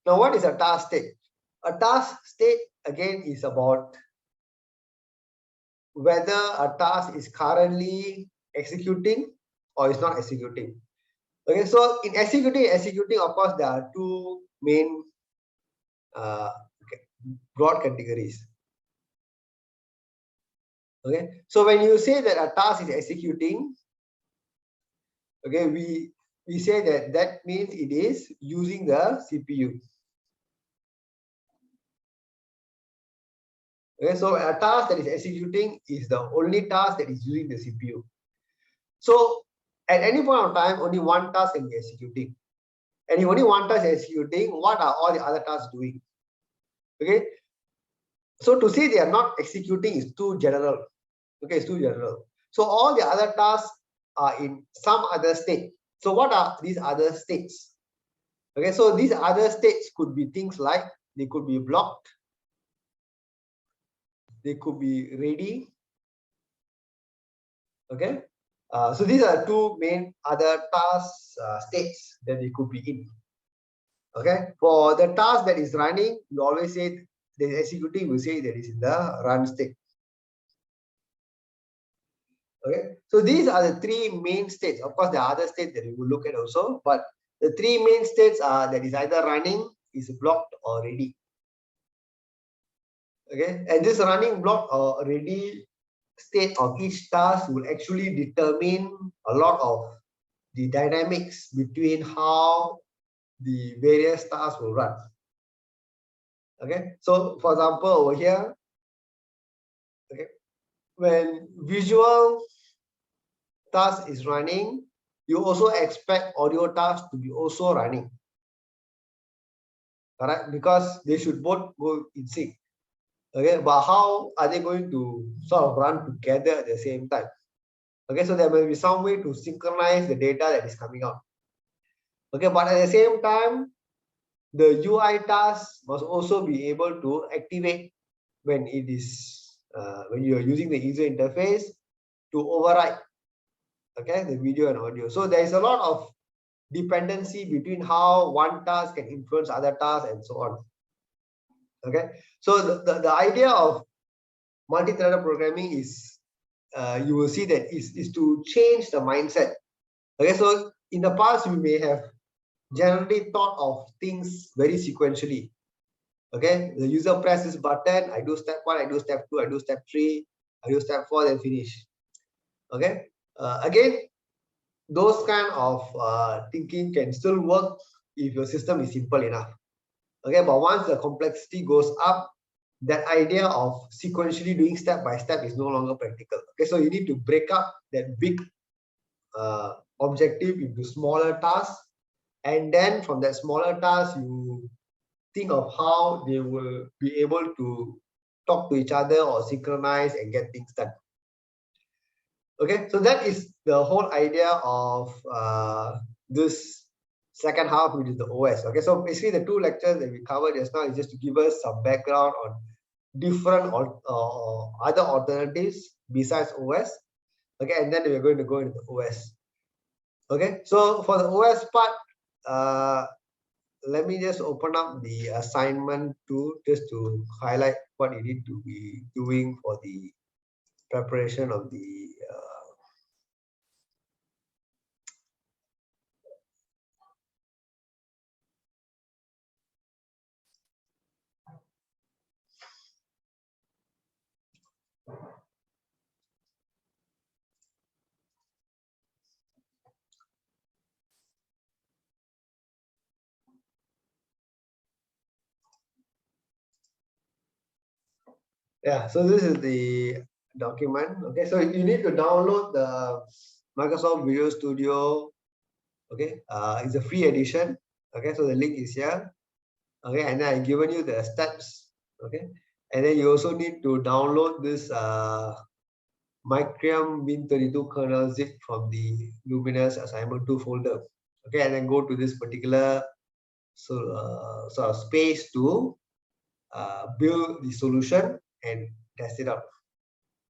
Now, what is a task state? A task state again is about whether a task is currently executing or is not executing. Okay, so in executing, of course, there are two main broad categories. Okay, so when you say that a task is executing, okay, we say that that means it is using the CPU. Okay, so a task that is executing is the only task that is using the CPU. So at any point of time, only one task can be executing. And if only one task is executing, what are all the other tasks doing? Okay, so to say they are not executing is too general. Okay, it's too general. So all the other tasks are in some other state. So what are these other states? Okay, so these other states could be things like they could be blocked, they could be ready. Okay, so these are two main other task states that they could be in. Okay, for the task that is running, you always say the executing will say that is in the run state. Okay, so these are the three main states. Of course, there are other states that we will look at also, but the three main states are that is either running, is blocked, or ready. Okay, and this running, block, or ready state of each task will actually determine a lot of the dynamics between how the various tasks will run. Okay, so for example, over here, okay, when visual task is running, you also expect audio task to be also running. Correct, because they should both go in sync. Okay, but how are they going to sort of run together at the same time? Okay, so there may be some way to synchronize the data that is coming out. Okay, but at the same time, the UI task must also be able to activate when it is when you are using the user interface to override, okay, the video and audio. So there is a lot of dependency between how one task can influence other tasks and so on. Okay, so the idea of multi-threaded programming is you will see that is to change the mindset. Okay, so in the past you may have generally thought of things very sequentially. Okay, the user presses button, I do step 1, I do step 2, I do step 3, I do step 4, then finish. Okay, again, those kind of thinking can still work if your system is simple enough. Okay, but once the complexity goes up, that idea of sequentially doing step by step is no longer practical. Okay, so you need to break up that big objective into smaller tasks, and then from that smaller task, you think of how they will be able to talk to each other or synchronize and get things done. Okay, so that is the whole idea of this second half, which is the OS. Okay, so basically the two lectures that we covered just now is just to give us some background on different or other alternatives besides OS. Okay, and then we're going to go into the OS. Okay, so for the OS part, let me just open up the assignment tool just to highlight what you need to be doing for the preparation of the Yeah, so this is the document. Okay, so you need to download the Microsoft Visual Studio. Okay, it's a free edition. Okay, so the link is here. Okay, and then I've given you the steps. Okay, and then you also need to download this Microcontroller Win32 kernel zip from the Luminous assignment 2 folder. Okay, and then go to this particular sort of space to build the solution and test it out.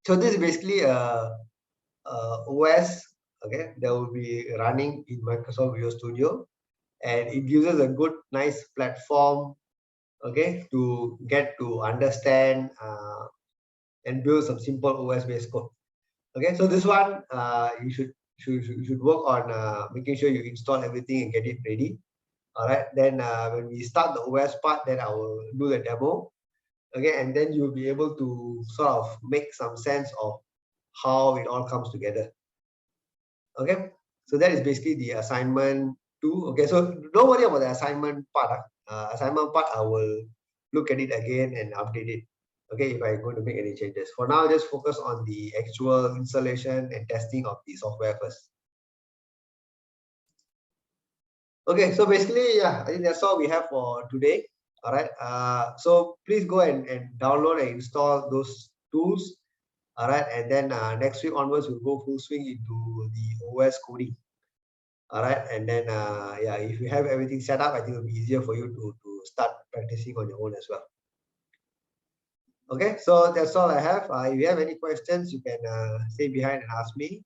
So this is basically a OS, okay, that will be running in Microsoft Visual Studio, and it gives us a good, nice platform, okay, to get to understand and build some simple OS-based code. Okay, so this one you should work on making sure you install everything and get it ready. All right, then when we start the OS part, then I will do the demo. Okay, and then you'll be able to sort of make some sense of how it all comes together. Okay, so that is basically the assignment 2. Okay, so don't worry about the assignment part. Assignment part, I will look at it again and update it. Okay, if I'm going to make any changes. For now, just focus on the actual installation and testing of the software first. Okay, so basically, yeah, I think that's all we have for today. All right, so please go and download and install those tools. All right, and then next week onwards, we'll go full swing into the OS coding. All right, and then yeah, if you have everything set up, I think it'll be easier for you to start practicing on your own as well. Okay, so that's all I have. If you have any questions, you can stay behind and ask me.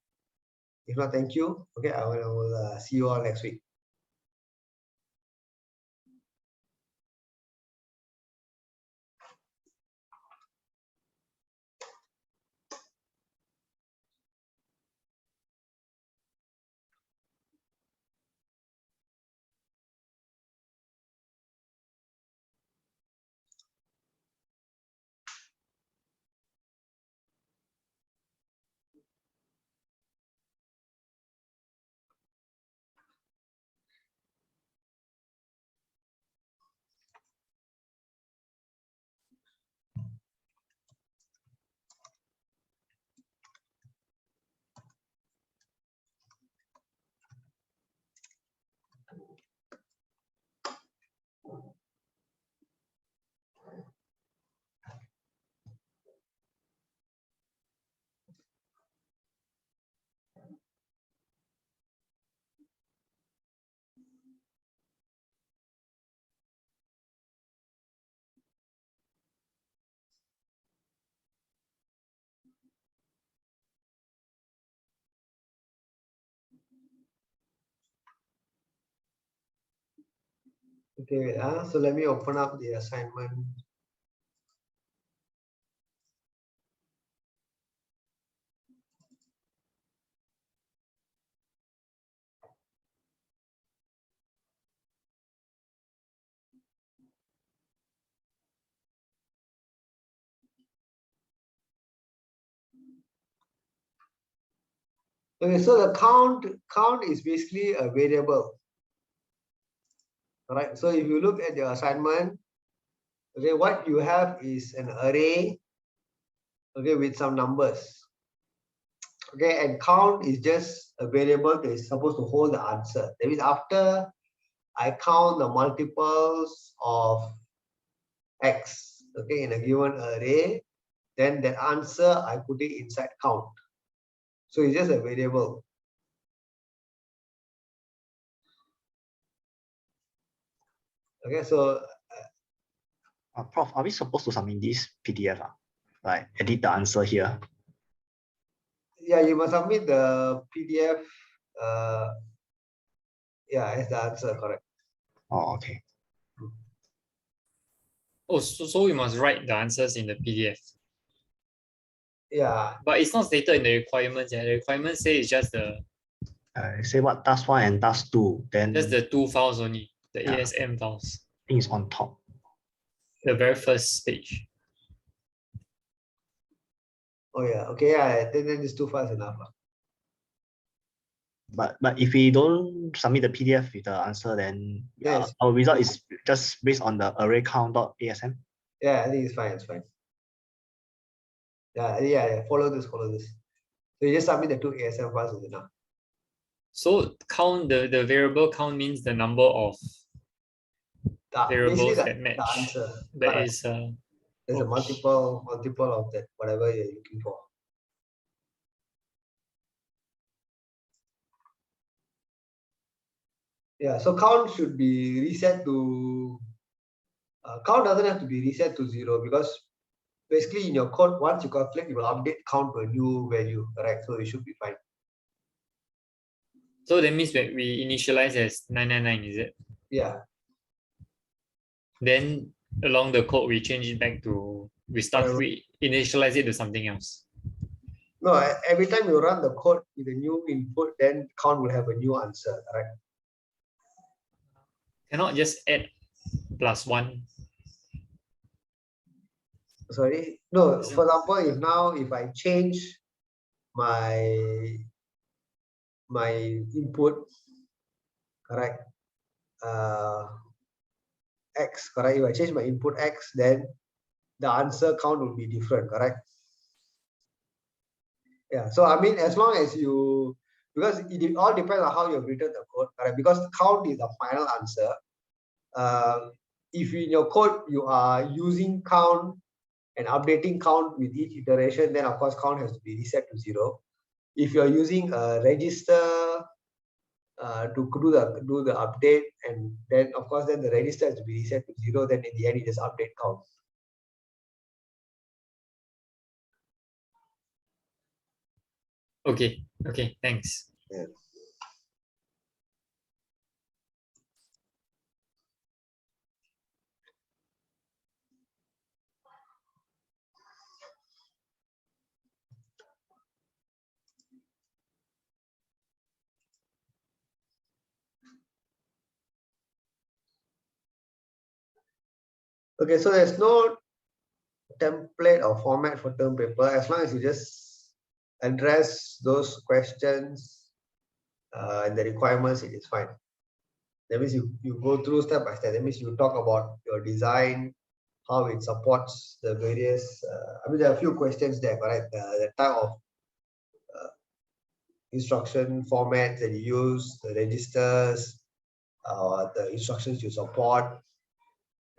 If not, thank you. Okay, I will see you all next week. Okay, so let me open up the assignment. Okay, so the count is basically a variable. All right, so if you look at your assignment, okay, what you have is an array, okay, with some numbers. Okay, and count is just a variable that is supposed to hold the answer. That means after I count the multiples of x, okay, in a given array, then the answer I put it inside count. So it's just a variable. Okay, so Prof, are we supposed to submit this PDF? Like edit the answer here? yeah, you must submit the PDF. Yeah, as the answer, correct. Oh, okay. Oh, so we must write the answers in the PDF. Yeah. But it's not stated in the requirements. Yeah, the requirements say it's just the Say what task 1 and task 2, then just the two files only, the yeah. ASM files. I think it's on top. The very first page. Oh yeah. Okay. Yeah. Then these 2 files enough. But if we don't submit the PDF with the answer, then Yes. our result is just based on the array count.asm. Yeah, I think it's fine. It's fine. Yeah. Follow this. So you just submit the two ASM files is enough. So count the variable count means the number of variables that match. The answer. That Correct. is There's a multiple of that, whatever you're looking for. Yeah, so count should be reset to, count doesn't have to be reset to 0 because basically in your code, once you calculate, you will update count to a new value, correct? So it should be fine. so that means that we initialize as 999, is it? Yeah. Then along the code we change it back to we initialize it to something else. No, every time you run the code with a new input, then count will have a new answer, right? Cannot just add +1. Sorry, no. For example, if I change my input, correct, x, correct. If I change my input x, then the answer count will be different, correct? Yeah. So I mean, as long as you, because it all depends on how you've written the code, correct? Because the count is the final answer. If in your code you are using count and updating count with each iteration, then of course count has to be reset to 0. If you're using a register to do the update, and then of course then the register has to be reset to 0, then in the end you just update count. Okay, thanks. Yeah. Okay, so there's no template or format for term paper. As long as you just address those questions and the requirements, it is fine. That means you go through step by step. That means you talk about your design, how it supports the various, I mean, there are a few questions there, correct? The type of instruction formats that you use, the registers, the instructions you support.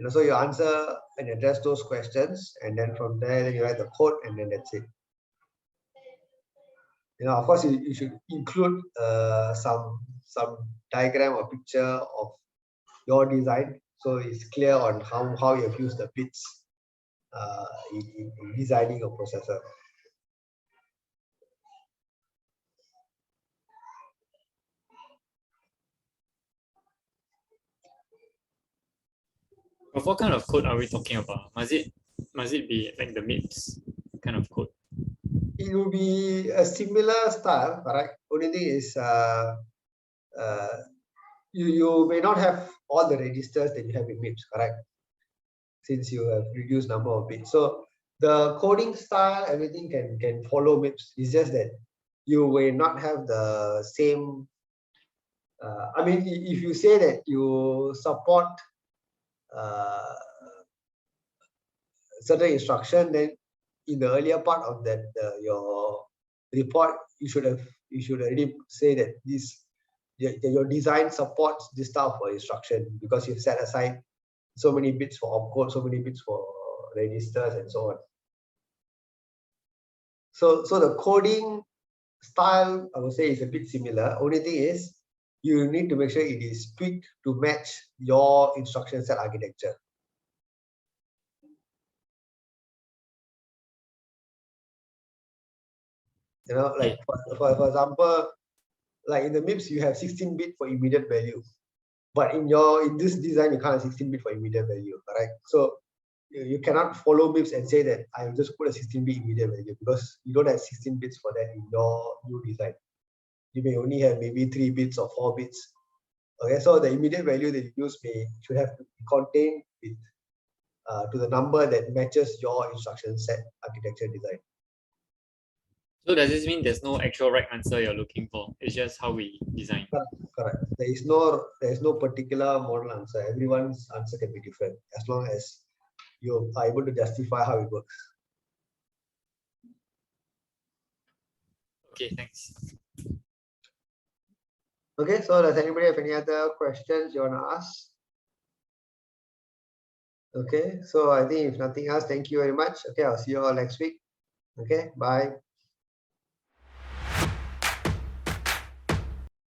So you answer and address those questions, and then from there, then you write the code, and then that's it. Of course, you should include some diagram or picture of your design, so it's clear on how you have used the bits in designing a processor. But what kind of code are we talking about? Must it be like the MIPS kind of code? It will be a similar style, correct? Only thing is you may not have all the registers that you have in MIPS, correct? Since you have reduced number of bits. So the coding style, everything can follow MIPS. It's just that you will not have the same. I mean, if you say that you support certain instruction, then in the earlier part of that your report, you should already say that your design supports this type of instruction because you've set aside so many bits for opcode, so many bits for registers, and so on. So the coding style, I would say, is a bit similar. Only thing is you need to make sure it is tweaked to match your instruction set architecture. Like for example, like in the MIPS, you have 16-bit for immediate value, but in this design, you can't have 16-bit for immediate value, correct? So you cannot follow MIPS and say that I will just put a 16-bit immediate value because you don't have 16 bits for that in your new design. You may only have maybe 3 bits or 4 bits. Okay, so the immediate value that you use should have to be contained with to the number that matches your instruction set architecture design. So does this mean there's no actual right answer you're looking for? It's just how we design. Correct. There is no particular model answer. Everyone's answer can be different as long as you are able to justify how it works. Okay, thanks. Okay, so does anybody have any other questions you want to ask? Okay, so I think if nothing else, thank you very much. Okay, I'll see you all next week. Okay, bye.